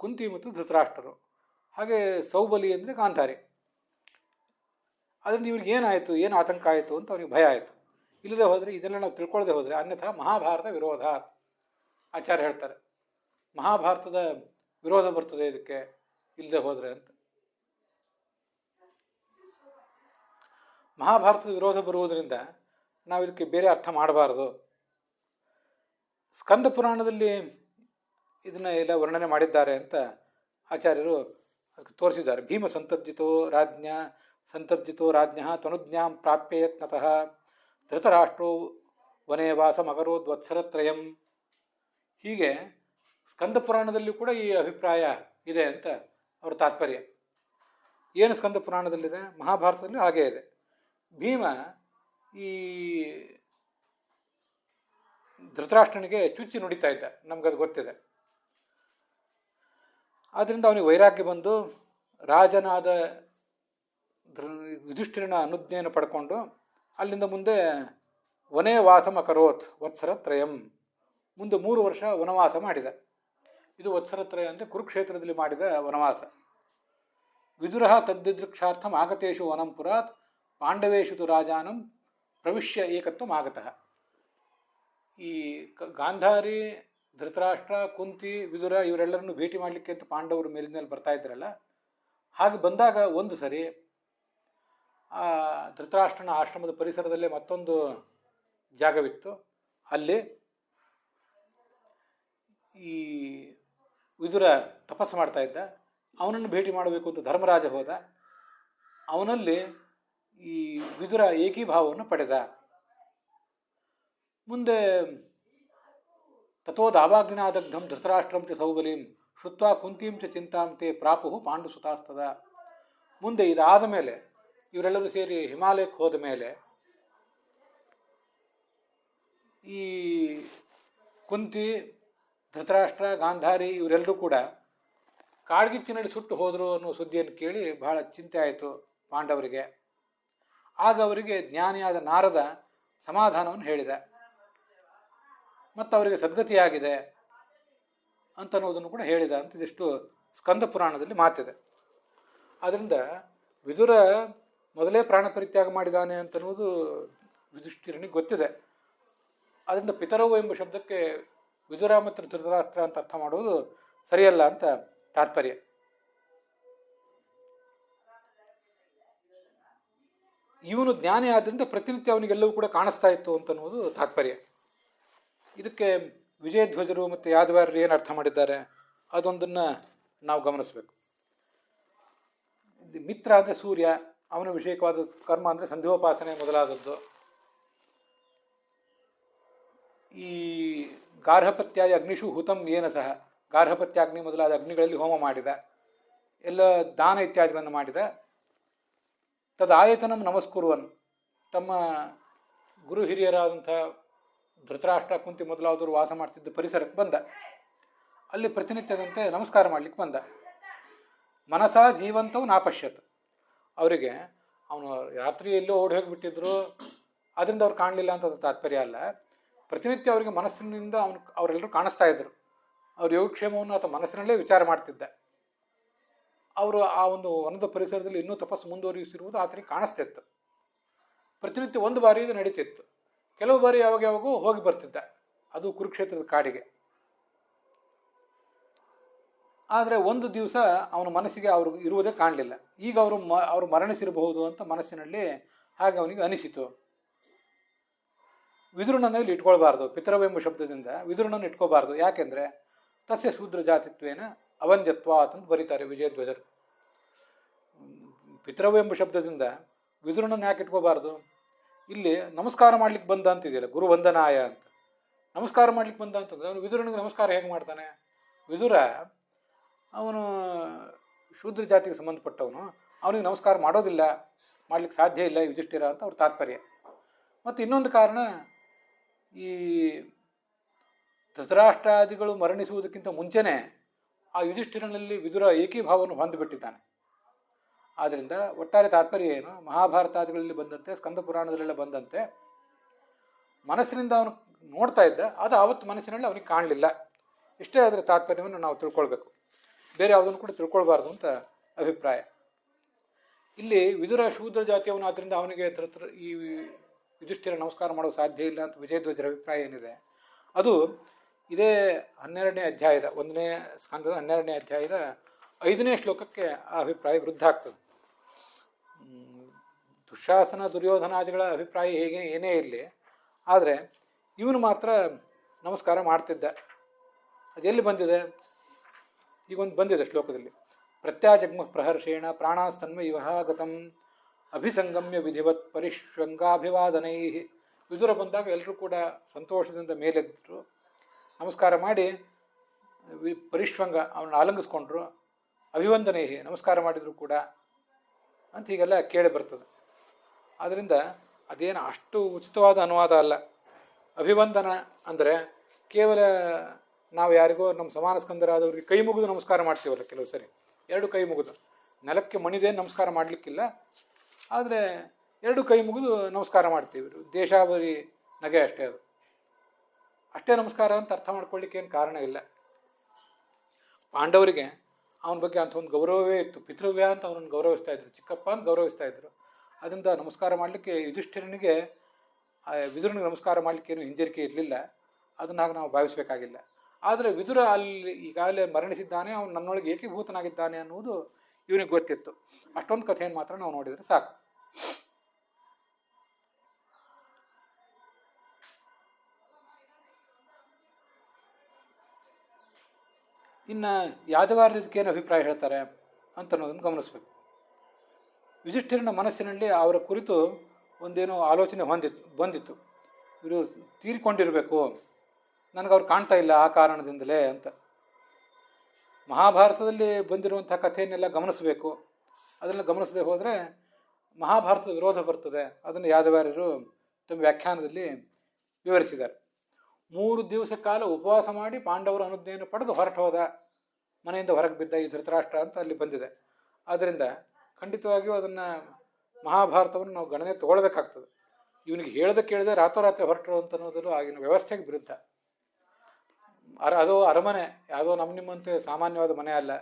ಕುಂತಿ ಮತ್ತು ಧೃತರಾಷ್ಟ್ರರು, ಹಾಗೆ ಸೌಬಲಿ ಅಂದರೆ ಗಾಂಧಾರಿ. ಅದರಿಂದ ಇವ್ರಿಗೆ ಏನಾಯಿತು, ಏನು ಆತಂಕ ಆಯಿತು ಅಂತ ಅವನಿಗೆ ಭಯ ಆಯಿತು. ಇಲ್ಲದೆ ಹೋದರೆ, ಇದನ್ನೆಲ್ಲ ನಾವು ತಿಳ್ಕೊಳ್ಳದೆ ಹೋದರೆ ಅನ್ಯಥಾ ಮಹಾಭಾರತ ವಿರೋಧ ಆಚಾರ್ಯ ಹೇಳ್ತಾರೆ. ಮಹಾಭಾರತದ ವಿರೋಧ ಬರ್ತದೆ ಇದಕ್ಕೆ ಇಲ್ಲದೆ ಹೋದರೆ ಅಂತ. ಮಹಾಭಾರತದ ವಿರೋಧ ಬರುವುದರಿಂದ ನಾವು ಇದಕ್ಕೆ ಬೇರೆ ಅರ್ಥ ಮಾಡಬಾರದು. ಸ್ಕಂದ ಪುರಾಣದಲ್ಲಿ ಇದನ್ನ ಎಲ್ಲ ವರ್ಣನೆ ಮಾಡಿದ್ದಾರೆ ಅಂತ ಆಚಾರ್ಯರು ಅದಕ್ಕೆ ತೋರಿಸಿದ್ದಾರೆ. ಭೀಮ ಸಂತರ್ಜಿತೋ ರಾಜ್ಞ ತ್ವನುಜ್ಞಾಂ ಪ್ರಾಪ್ಯ ಯತ್ನತಃ ಧೃತರಾಷ್ಟ್ರೋ ವನೇ ವಾಸಮಕರೋದ್ವತ್ಸರತ್ರಯಂ. ಹೀಗೆ ಸ್ಕಂದ ಪುರಾಣದಲ್ಲೂ ಕೂಡ ಈ ಅಭಿಪ್ರಾಯ ಇದೆ ಅಂತ ಅವರ ತಾತ್ಪರ್ಯ. ಏನು ಸ್ಕಂದ ಪುರಾಣದಲ್ಲಿದೆ, ಮಹಾಭಾರತದಲ್ಲೂ ಹಾಗೇ ಇದೆ. ಭೀಮ ಈ ಧೃತರಾಷ್ಟ್ರನಿಗೆ ಚುಚ್ಚಿ ನುಡಿತಾ ಇದ್ದ, ನಮಗದು ಗೊತ್ತಿದೆ. ಆದ್ದರಿಂದ ಅವನಿಗೆ ವೈರಾಗ್ಯ ಬಂದು ರಾಜನಾದ ಯುಧಿಷ್ಠಿರನ ಅನುಜ್ಞೆಯನ್ನು ಪಡ್ಕೊಂಡು ಅಲ್ಲಿಂದ ಮುಂದೆ ವನೇ ವಾಸಮಕರೋತ್ ವತ್ಸರತ್ರಯಂ, ಮುಂದೆ 3 ವರ್ಷ ವನವಾಸ ಮಾಡಿದ. ಇದು ವತ್ಸರತ್ರಯ ಅಂದರೆ ಕುರುಕ್ಷೇತ್ರದಲ್ಲಿ ಮಾಡಿದ ವನವಾಸ. ವಿದುರ ತದ್ದಿದೃಕ್ಷಾರ್ಥಂ ಆಗತೇಶು ವನಂ ಪುರಾತ್ ಪಾಂಡವೇಶು ತು ರಾಜಾನಂ ಪ್ರವಿಶ್ಯ ಏಕತ್ವಂ ಆಗತಃ. ಈ ಗಾಂಧಾರಿ, ಧೃತರಾಷ್ಟ್ರ, ಕುಂತಿ, ವಿದುರ ಇವರೆಲ್ಲರನ್ನು ಭೇಟಿ ಮಾಡಲಿಕ್ಕೆ ಅಂತ ಪಾಂಡವರು ಮೇಲಿನಲ್ಲಿ ಬರ್ತಾ ಇದ್ರಲ್ಲ, ಹಾಗೆ ಬಂದಾಗ ಒಂದು ಸರಿ ಆ ಧೃತರಾಷ್ಟ್ರನ ಆಶ್ರಮದ ಪರಿಸರದಲ್ಲೇ ಮತ್ತೊಂದು ಜಾಗವಿತ್ತು. ಅಲ್ಲಿ ಈ ವಿದುರ ತಪಸ್ಸು ಮಾಡ್ತಾ ಇದ್ದ. ಅವನನ್ನು ಭೇಟಿ ಮಾಡಬೇಕು ಅಂತ ಧರ್ಮರಾಜ ಹೋದ. ಅವನಲ್ಲಿ ಈ ವಿದುರ ಏಕೀಭಾವವನ್ನು ಪಡೆದ. ಮುಂದೆ ತಥೋ ದಾವಾಗ್ನಿನಾದಗ್ಧಂ ಧೃತರಾಷ್ಟ್ರಂ ಚ ಸೌಬಲಿಂ ಶ್ರುತ್ವಾ ಕುಂತೀಂ ಚ ಚಿಂತಾಂತೆ ಪ್ರಾಪುಹು ಪಾಂಡುಸುತಾಸ್ತದ. ಮುಂದೆ ಇದಾದ ಮೇಲೆ ಇವರೆಲ್ಲರೂ ಸೇರಿ ಹಿಮಾಲಯಕ್ಕೆ ಹೋದ ಮೇಲೆ ಈ ಕುಂತಿ, ಧೃತರಾಷ್ಟ್ರ, ಗಾಂಧಾರಿ ಇವರೆಲ್ಲರೂ ಕೂಡ ಕಾಡ್ಗಿಚ್ಚಿನಲ್ಲಿ ಸುಟ್ಟು ಹೋದರು ಅನ್ನೋ ಸುದ್ದಿಯನ್ನು ಕೇಳಿ ಬಹಳ ಚಿಂತೆ ಆಯಿತು ಪಾಂಡವರಿಗೆ. ಆಗ ಅವರಿಗೆ ಜ್ಞಾನಿಯಾದ ನಾರದ ಸಮಾಧಾನವನ್ನು ಹೇಳಿದ. ಮತ್ತು ಅವರಿಗೆ ಸದ್ಗತಿಯಾಗಿದೆ ಅಂತನ್ನುವುದನ್ನು ಕೂಡ ಹೇಳಿದ ಅಂತ ಇದಿಷ್ಟು ಸ್ಕಂದ ಪುರಾಣದಲ್ಲಿ ಮಾತಿದೆ. ಆದ್ದರಿಂದ ವಿದುರ ಮೊದಲೇ ಪ್ರಾಣ ಪರಿತ್ಯಾಗ ಮಾಡಿದ್ದಾನೆ ಅಂತನ್ನುವುದು ಯುಧಿಷ್ಠಿರನಿಗೆ ಗೊತ್ತಿದೆ. ಅದರಿಂದ ಪಿತರವು ಎಂಬ ಶಬ್ದಕ್ಕೆ ವಿದುರ ಮತ್ತು ಧೃತರಾಷ್ಟ್ರ ಅಂತ ಅರ್ಥ ಮಾಡುವುದು ಸರಿಯಲ್ಲ ಅಂತ ತಾತ್ಪರ್ಯ. ಇವನು ಜ್ಞಾನಿ ಆದ್ದರಿಂದ ಪ್ರತಿನಿತ್ಯ ಅವನಿಗೆಲ್ಲವೂ ಕೂಡ ಕಾಣಿಸ್ತಾ ಇತ್ತು ಅಂತನ್ನುವುದು ತಾತ್ಪರ್ಯ. ಇದಕ್ಕೆ ವಿಜಯಧ್ವಜರು ಮತ್ತು ಯಾದವಾರರು ಏನು ಅರ್ಥ ಮಾಡಿದ್ದಾರೆ ಅದೊಂದನ್ನು ನಾವು ಗಮನಿಸಬೇಕು. ಮಿತ್ರ ಅಂದರೆ ಸೂರ್ಯ, ಅವನ ವಿಷಯಕವಾದ ಕರ್ಮ ಅಂದರೆ ಸಂಧ್ಯೋಪಾಸನೆ ಮೊದಲಾದದ್ದು. ಈ ಗಾರ್ಹಪತ್ಯಾದಿ ಅಗ್ನಿಷು ಹುತಂ ಏನ ಸಹ, ಗಾರ್ಹಪತ್ಯಾಗ್ನಿ ಮೊದಲಾದ ಅಗ್ನಿಗಳಲ್ಲಿ ಹೋಮ ಮಾಡಿದ, ಎಲ್ಲ ದಾನ ಇತ್ಯಾದಿಗಳನ್ನು ಮಾಡಿದ. ತದಾಯತನಂ ನಮಸ್ಕುರುವನ್, ತಮ್ಮ ಗುರು ಹಿರಿಯರಾದಂಥ ಧೃತರಾಷ್ಟ್ರ, ಕುಂತಿ ಮೊದಲಾದವರು ವಾಸ ಮಾಡ್ತಿದ್ದ ಪರಿಸರಕ್ಕೆ ಬಂದ. ಅಲ್ಲಿ ಪ್ರತಿನಿತ್ಯದಂತೆ ನಮಸ್ಕಾರ ಮಾಡಲಿಕ್ಕೆ ಬಂದ. ಮನಸಾ ಜೀವಂತವು ನಾಪಶ್ಯತ್, ಅವರಿಗೆ ಅವನು ರಾತ್ರಿ ಎಲ್ಲೋ ಓಡಿ ಹೋಗಿಬಿಟ್ಟಿದ್ರು ಅದರಿಂದ ಅವ್ರು ಕಾಣಲಿಲ್ಲ ಅಂತ ತಾತ್ಪರ್ಯ ಅಲ್ಲ. ಪ್ರತಿನಿತ್ಯ ಅವರಿಗೆ ಮನಸ್ಸಿನಿಂದ ಅವರೆಲ್ಲರೂ ಕಾಣಿಸ್ತಾ ಇದ್ರು. ಅವ್ರ ಯೋಗಕ್ಷೇಮವನ್ನು ಆತ ಮನಸ್ಸಿನಲ್ಲೇ ವಿಚಾರ ಮಾಡ್ತಿದ್ದ. ಅವರು ಆ ಒಂದು ವನದ ಪರಿಸರದಲ್ಲಿ ಇನ್ನೂ ತಪಸ್ಸು ಮುಂದುವರಿಸಿರುವುದು ಆತನಿಗೆ ಕಾಣಿಸ್ತಿತ್ತು. ಪ್ರತಿನಿತ್ಯ ಒಂದು ಬಾರಿ ಇದು ನಡೀತಿತ್ತು. ಕೆಲವು ಬಾರಿ ಯಾವಾಗೂ ಹೋಗಿ ಬರ್ತಿದ್ದ, ಅದು ಕುರುಕ್ಷೇತ್ರದ ಕಾಡಿಗೆ. ಆದರೆ ಒಂದು ದಿವಸ ಅವನ ಮನಸ್ಸಿಗೆ ಅವರು ಇರುವುದೇ ಕಾಣಲಿಲ್ಲ. ಈಗ ಅವರು ಮರಣಿಸಿರಬಹುದು ಅಂತ ಮನಸ್ಸಿನಲ್ಲಿ ಹಾಗೆ ಅವನಿಗೆ ಅನಿಸಿತು. ವಿದುರನನ್ನು ಇಲ್ಲಿ ಇಟ್ಕೊಳ್ಬಾರ್ದು, ಪಿತರವೆಂಬ ಶಬ್ದದಿಂದ ವಿದುರನನ್ನು ಇಟ್ಕೋಬಾರ್ದು. ಯಾಕೆಂದರೆ ತಸ್ಯ ಶೂದ್ರ ಜಾತಿತ್ವೇನ ಅವಂದ್ಯತ್ವ ಅಂತ ಬರೀತಾರೆ ವಿಜಯಧ್ವಜರು. ಪಿತರವೆಂಬ ಶಬ್ದದಿಂದ ವಿದುರನನ್ನು ಯಾಕೆ ಇಟ್ಕೋಬಾರ್ದು? ಇಲ್ಲಿ ನಮಸ್ಕಾರ ಮಾಡ್ಲಿಕ್ಕೆ ಬಂದ ಅಂತಿದೆಯಲ್ಲ, ಗುರು ವಂದನಾಯ ಅಂತ. ನಮಸ್ಕಾರ ಮಾಡ್ಲಿಕ್ಕೆ ಬಂದ ಅಂತಂದ್ರೆ ಅವನು ವಿದುರನಿಗೆ ನಮಸ್ಕಾರ ಹೇಗೆ ಮಾಡ್ತಾನೆ? ವಿದುರ ಅವನು ಶೂದ್ರ ಜಾತಿಗೆ ಸಂಬಂಧಪಟ್ಟವನು, ಅವನಿಗೆ ನಮಸ್ಕಾರ ಮಾಡೋದಿಲ್ಲ, ಮಾಡ್ಲಿಕ್ಕೆ ಸಾಧ್ಯ ಇಲ್ಲ ಯುಧಿಷ್ಠಿರ ಅಂತ ಅವ್ರ ತಾತ್ಪರ್ಯ. ಮತ್ತು ಇನ್ನೊಂದು ಕಾರಣ, ಈ ಧೃತರಾಷ್ಟ್ರಾದಿಗಳು ಮರಣಿಸುವುದಕ್ಕಿಂತ ಮುಂಚೆನೇ ಆ ಯುಧಿಷ್ಠಿರನಲ್ಲಿ ವಿದುರ ಏಕೀಭಾವವನ್ನು ಹೊಂದಿಬಿಟ್ಟಿದ್ದಾನೆ. ಆದ್ದರಿಂದ ಒಟ್ಟಾರೆ ತಾತ್ಪರ್ಯ ಏನು, ಮಹಾಭಾರತಾದಿಗಳಲ್ಲಿ ಬಂದಂತೆ, ಸ್ಕಂದ ಪುರಾಣದಲ್ಲೆಲ್ಲ ಬಂದಂತೆ ಮನಸ್ಸಿನಿಂದ ಅವನು ನೋಡ್ತಾ ಇದ್ದ, ಅದು ಆವತ್ತು ಮನಸ್ಸಿನಲ್ಲಿ ಅವನಿಗೆ ಕಾಣಲಿಲ್ಲ. ಇಷ್ಟೇ ಅದರ ತಾತ್ಪರ್ಯವನ್ನು ನಾವು ತಿಳ್ಕೊಳ್ಬೇಕು, ಬೇರೆ ಯಾವುದನ್ನು ಕೂಡ ತಿಳ್ಕೊಳ್ಬಾರ್ದು ಅಂತ ಅಭಿಪ್ರಾಯ. ಇಲ್ಲಿ ವಿದುರ ಶೂದ್ರ ಜಾತಿಯವನು, ಆದ್ದರಿಂದ ಅವನಿಗೆ ಈ ಯುಧಿಷ್ಠಿರ ನಮಸ್ಕಾರ ಮಾಡೋದು ಸಾಧ್ಯ ಇಲ್ಲ ಅಂತ ವಿಜಯಧ್ವಜರ ಅಭಿಪ್ರಾಯ ಏನಿದೆ, ಅದು ಇದೇ 12ನೇ ಅಧ್ಯಾಯದ 1ನೇ ಸ್ಕಂದದ 12ನೇ ಅಧ್ಯಾಯದ 5ನೇ ಶ್ಲೋಕಕ್ಕೆ ಆ ಅಭಿಪ್ರಾಯ ವೃದ್ಧ ಆಗ್ತದೆ. ದುಶಾಸನ ದುರ್ಯೋಧನಾದಿಗಳ ಅಭಿಪ್ರಾಯ ಹೇಗೆ ಏನೇ ಇರಲಿ, ಆದರೆ ಇವನು ಮಾತ್ರ ನಮಸ್ಕಾರ ಮಾಡ್ತಿದ್ದ. ಅದೆಲ್ಲಿ ಬಂದಿದೆ? ಈಗೊಂದು ಬಂದಿದೆ ಶ್ಲೋಕದಲ್ಲಿ, ಪ್ರತ್ಯಾಜಗ್ಮ ಪ್ರಹರ್ಷೇಣ ಪ್ರಾಣಾಸ್ತನ್ಮ ಇವಹಾಗತಂ ಅಭಿಸಂಗಮ್ಯ ವಿಧಿವತ್ ಪರಿಶ್ವಂಗಾಭಿವಾದನೈ. ವಿದುರ ಬಂದಾಗ ಎಲ್ಲರೂ ಕೂಡ ಸಂತೋಷದಿಂದ ಮೇಲೆದ್ರು, ನಮಸ್ಕಾರ ಮಾಡಿ ಪರಿಶ್ವಂಗ ಅವನನ್ನು ಆಲಂಗಿಸ್ಕೊಂಡ್ರು, ಅಭಿವಂದನೆ ನಮಸ್ಕಾರ ಮಾಡಿದ್ರು ಕೂಡ ಅಂತ ಹೀಗೆಲ್ಲ ಕೇಳಿ ಬರ್ತದೆ. ಆದ್ದರಿಂದ ಅದೇನು ಅಷ್ಟು ಉಚಿತವಾದ ಅನುವಾದ ಅಲ್ಲ. ಅಭಿವಂದನ ಅಂದರೆ ಕೇವಲ ನಾವು ಯಾರಿಗೋ ನಮ್ಮ ಸಮಾನ ಸ್ಕಂದರಾದವ್ರಿಗೆ ಕೈ ಮುಗಿದು ನಮಸ್ಕಾರ ಮಾಡ್ತೀವಲ್ಲ, ಕೆಲವು ಸರಿ ಎರಡು ಕೈ ಮುಗಿದು, ನೆಲಕ್ಕೆ ಮಣಿದೇನು ನಮಸ್ಕಾರ ಮಾಡಲಿಕ್ಕಿಲ್ಲ, ಆದರೆ ಎರಡು ಕೈ ಮುಗಿದು ನಮಸ್ಕಾರ ಮಾಡ್ತೀವಿ. ದೇಶಾವರಿ ನಗೆ ಅಷ್ಟೇ, ಅದು ಅಷ್ಟೇ ನಮಸ್ಕಾರ ಅಂತ ಅರ್ಥ ಮಾಡ್ಕೊಳ್ಳಿಕ್ಕೆ ಏನು ಕಾರಣ ಇಲ್ಲ. ಪಾಂಡವರಿಗೆ ಅವನ ಬಗ್ಗೆ ಅಂಥ ಒಂದು ಗೌರವವೇ ಇತ್ತು. ಪಿತೃವ್ಯ ಅಂತ ಅವನನ್ನು ಗೌರವಿಸ್ತಾ ಇದ್ರು, ಚಿಕ್ಕಪ್ಪ ಅಂತ ಗೌರವಿಸ್ತಾ ಇದ್ರು. ಅದರಿಂದ ನಮಸ್ಕಾರ ಮಾಡಲಿಕ್ಕೆ ಯುಧಿಷ್ಠಿರನಿಗೆ, ವಿದುರನಿಗೆ ನಮಸ್ಕಾರ ಮಾಡಲಿಕ್ಕೆ ಏನು ಹಿಂಜರಿಕೆ ಇರಲಿಲ್ಲ. ಅದನ್ನಾಗ ನಾವು ಭಾವಿಸಬೇಕಾಗಿಲ್ಲ. ಆದರೆ ವಿದುರ ಅಲ್ಲಿ ಈಗಾಗಲೇ ಮರಣಿಸಿದ್ದಾನೆ, ಅವನು ನನ್ನೊಳಗೆ ಏಕೀಭೂತನಾಗಿದ್ದಾನೆ ಅನ್ನುವುದು ಇವನಿಗೆ ಗೊತ್ತಿತ್ತು. ಅಷ್ಟೊಂದು ಕಥೆಯನ್ನು ಮಾತ್ರ ನಾವು ನೋಡಿದರೆ ಸಾಕು. ಇನ್ನು ಯಾದವಾರರು ಇದಕ್ಕೇನು ಅಭಿಪ್ರಾಯ ಹೇಳ್ತಾರೆ ಅಂತ ಅನ್ನೋದನ್ನು ಗಮನಿಸಬೇಕು. ಯುಧಿಷ್ಠಿರನ ಮನಸ್ಸಿನಲ್ಲಿ ಅವರ ಕುರಿತು ಒಂದೇನೋ ಆಲೋಚನೆ ಬಂದಿತ್ತು. ಇವರು ತೀರಿಕೊಂಡಿರಬೇಕು, ನನಗೆ ಅವ್ರು ಕಾಣ್ತಾ ಇಲ್ಲ ಆ ಕಾರಣದಿಂದಲೇ ಅಂತ. ಮಹಾಭಾರತದಲ್ಲಿ ಬಂದಿರುವಂಥ ಕಥೆಯನ್ನೆಲ್ಲ ಗಮನಿಸಬೇಕು. ಅದನ್ನು ಗಮನಿಸದೆ ಹೋದರೆ ಮಹಾಭಾರತದ ವಿರೋಧ ಬರ್ತದೆ. ಅದನ್ನು ಯಾದವಾರ್ಯರು ತಮ್ಮ ವ್ಯಾಖ್ಯಾನದಲ್ಲಿ ವಿವರಿಸಿದ್ದಾರೆ. 3 ದಿವಸ ಕಾಲ ಉಪವಾಸ ಮಾಡಿ ಪಾಂಡವರ ಅನುಜ್ಞೆಯನ್ನು ಪಡೆದು ಹೊರಟು ಹೋದ, ಮನೆಯಿಂದ ಹೊರಗೆ ಬಿದ್ದ ಈ ಧೃತರಾಷ್ಟ್ರ ಅಂತ ಅಲ್ಲಿ ಬಂದಿದೆ. ಆದ್ದರಿಂದ ಖಂಡಿತವಾಗಿಯೂ ಅದನ್ನು ಮಹಾಭಾರತವನ್ನು ನಾವು ಗಣನೆ ತಗೊಳ್ಬೇಕಾಗ್ತದೆ. ಇವನಿಗೆ ಹೇಳ್ದೆ ಕೇಳಿದೆ ರಾತ್ರೋರಾತ್ರಿ ಹೊರಟರು ಅಂತ ಅನ್ನೋದು ಆಗಿನ ವ್ಯವಸ್ಥೆಗೆ ವಿರುದ್ಧ. ಅದು ಅರಮನೆ, ಯಾವುದೋ ನಮ್ಮ ನಿಮ್ಮಂತೆ ಸಾಮಾನ್ಯವಾದ ಮನೆ ಅಲ್ಲ.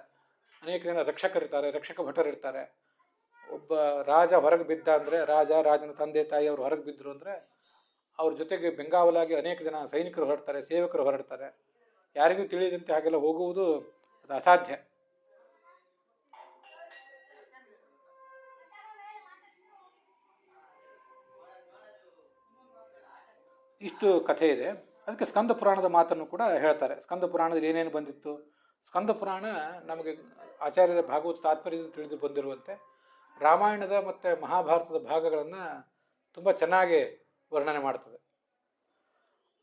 ಅನೇಕ ಜನ ರಕ್ಷಕರಿರ್ತಾರೆ, ರಕ್ಷಕ ಭಟರಿರ್ತಾರೆ. ಒಬ್ಬ ರಾಜ ಹೊರಗೆ ಬಿದ್ದ ಅಂದರೆ, ರಾಜನ ತಂದೆ ತಾಯಿ ಅವರು ಹೊರಗೆ ಬಿದ್ದರು ಅಂದರೆ ಅವ್ರ ಜೊತೆಗೆ ಬೆಂಗಾವಲಾಗಿ ಅನೇಕ ಜನ ಸೈನಿಕರು ಹೊರಡ್ತಾರೆ, ಸೇವಕರು ಹೊರಡ್ತಾರೆ. ಯಾರಿಗೂ ತಿಳಿದಂತೆ ಹಾಗೆಲ್ಲ ಹೋಗುವುದು ಅದು ಅಸಾಧ್ಯ. ಇಷ್ಟು ಕಥೆ ಇದೆ. ಅದಕ್ಕೆ ಸ್ಕಂದ ಪುರಾಣದ ಮಾತನ್ನು ಕೂಡ ಹೇಳ್ತಾರೆ. ಸ್ಕಂದ ಪುರಾಣದಲ್ಲಿ ಏನೇನು ಬಂದಿತ್ತು. ಸ್ಕಂದ ಪುರಾಣ ನಮಗೆ ಆಚಾರ್ಯರ ಭಾಗವತ ತಾತ್ಪರ್ಯದಿಂದ ತಿಳಿದು ಬಂದಿರುವಂತೆ ರಾಮಾಯಣದ ಮತ್ತು ಮಹಾಭಾರತದ ಭಾಗಗಳನ್ನು ತುಂಬ ಚೆನ್ನಾಗಿ ವರ್ಣನೆ ಮಾಡ್ತದೆ.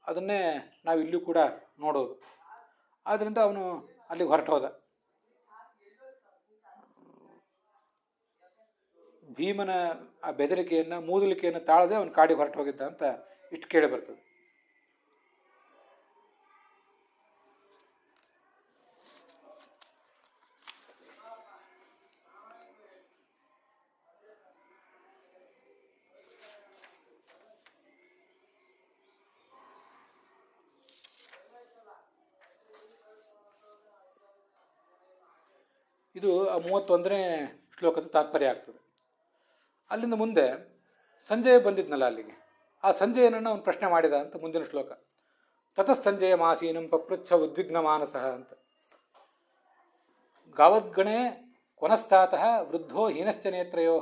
ಅದನ್ನೇ ನಾವು ಇಲ್ಲೂ ಕೂಡ ನೋಡೋದು. ಆದ್ದರಿಂದ ಅವನು ಅಲ್ಲಿಗೆ ಹೊರಟು ಹೋದ. ಭೀಮನ ಆ ಬೆದರಿಕೆಯನ್ನು, ಮೂದಲಿಕೆಯನ್ನು ತಾಳದೆ ಅವನು ಕಾಡಿಗೆ ಹೊರಟು ಹೋಗಿದ್ದ ಅಂತ ಇಷ್ಟು ಕೇಳಿ ಬರ್ತದೆ. ಇದು 31ನೇ ಶ್ಲೋಕದ ತಾತ್ಪರ್ಯ ಆಗ್ತದೆ. ಅಲ್ಲಿಂದ ಮುಂದೆ ಸಂಜಯ ಬಂದಿದ್ನಲ್ಲ ಅಲ್ಲಿಗೆ, ಆ ಸಂಜಯನನ್ನು ಅವನು ಪ್ರಶ್ನೆ ಮಾಡಿದ ಅಂತ ಮುಂದಿನ ಶ್ಲೋಕ. ತತಃ ಸಂಜಯ ಮಾಸೀನಂ ಪಪೃಚ್ಛ ಉದ್ವಿಗ್ನ ಮಾನಸಃ ಅಂತ. ಗಾವದ್ಗಣೆ ಕೊನಸ್ಥಾತಃ ವೃದ್ಧೋ ಹೀನಶ್ಚ ನೇತ್ರಯೋ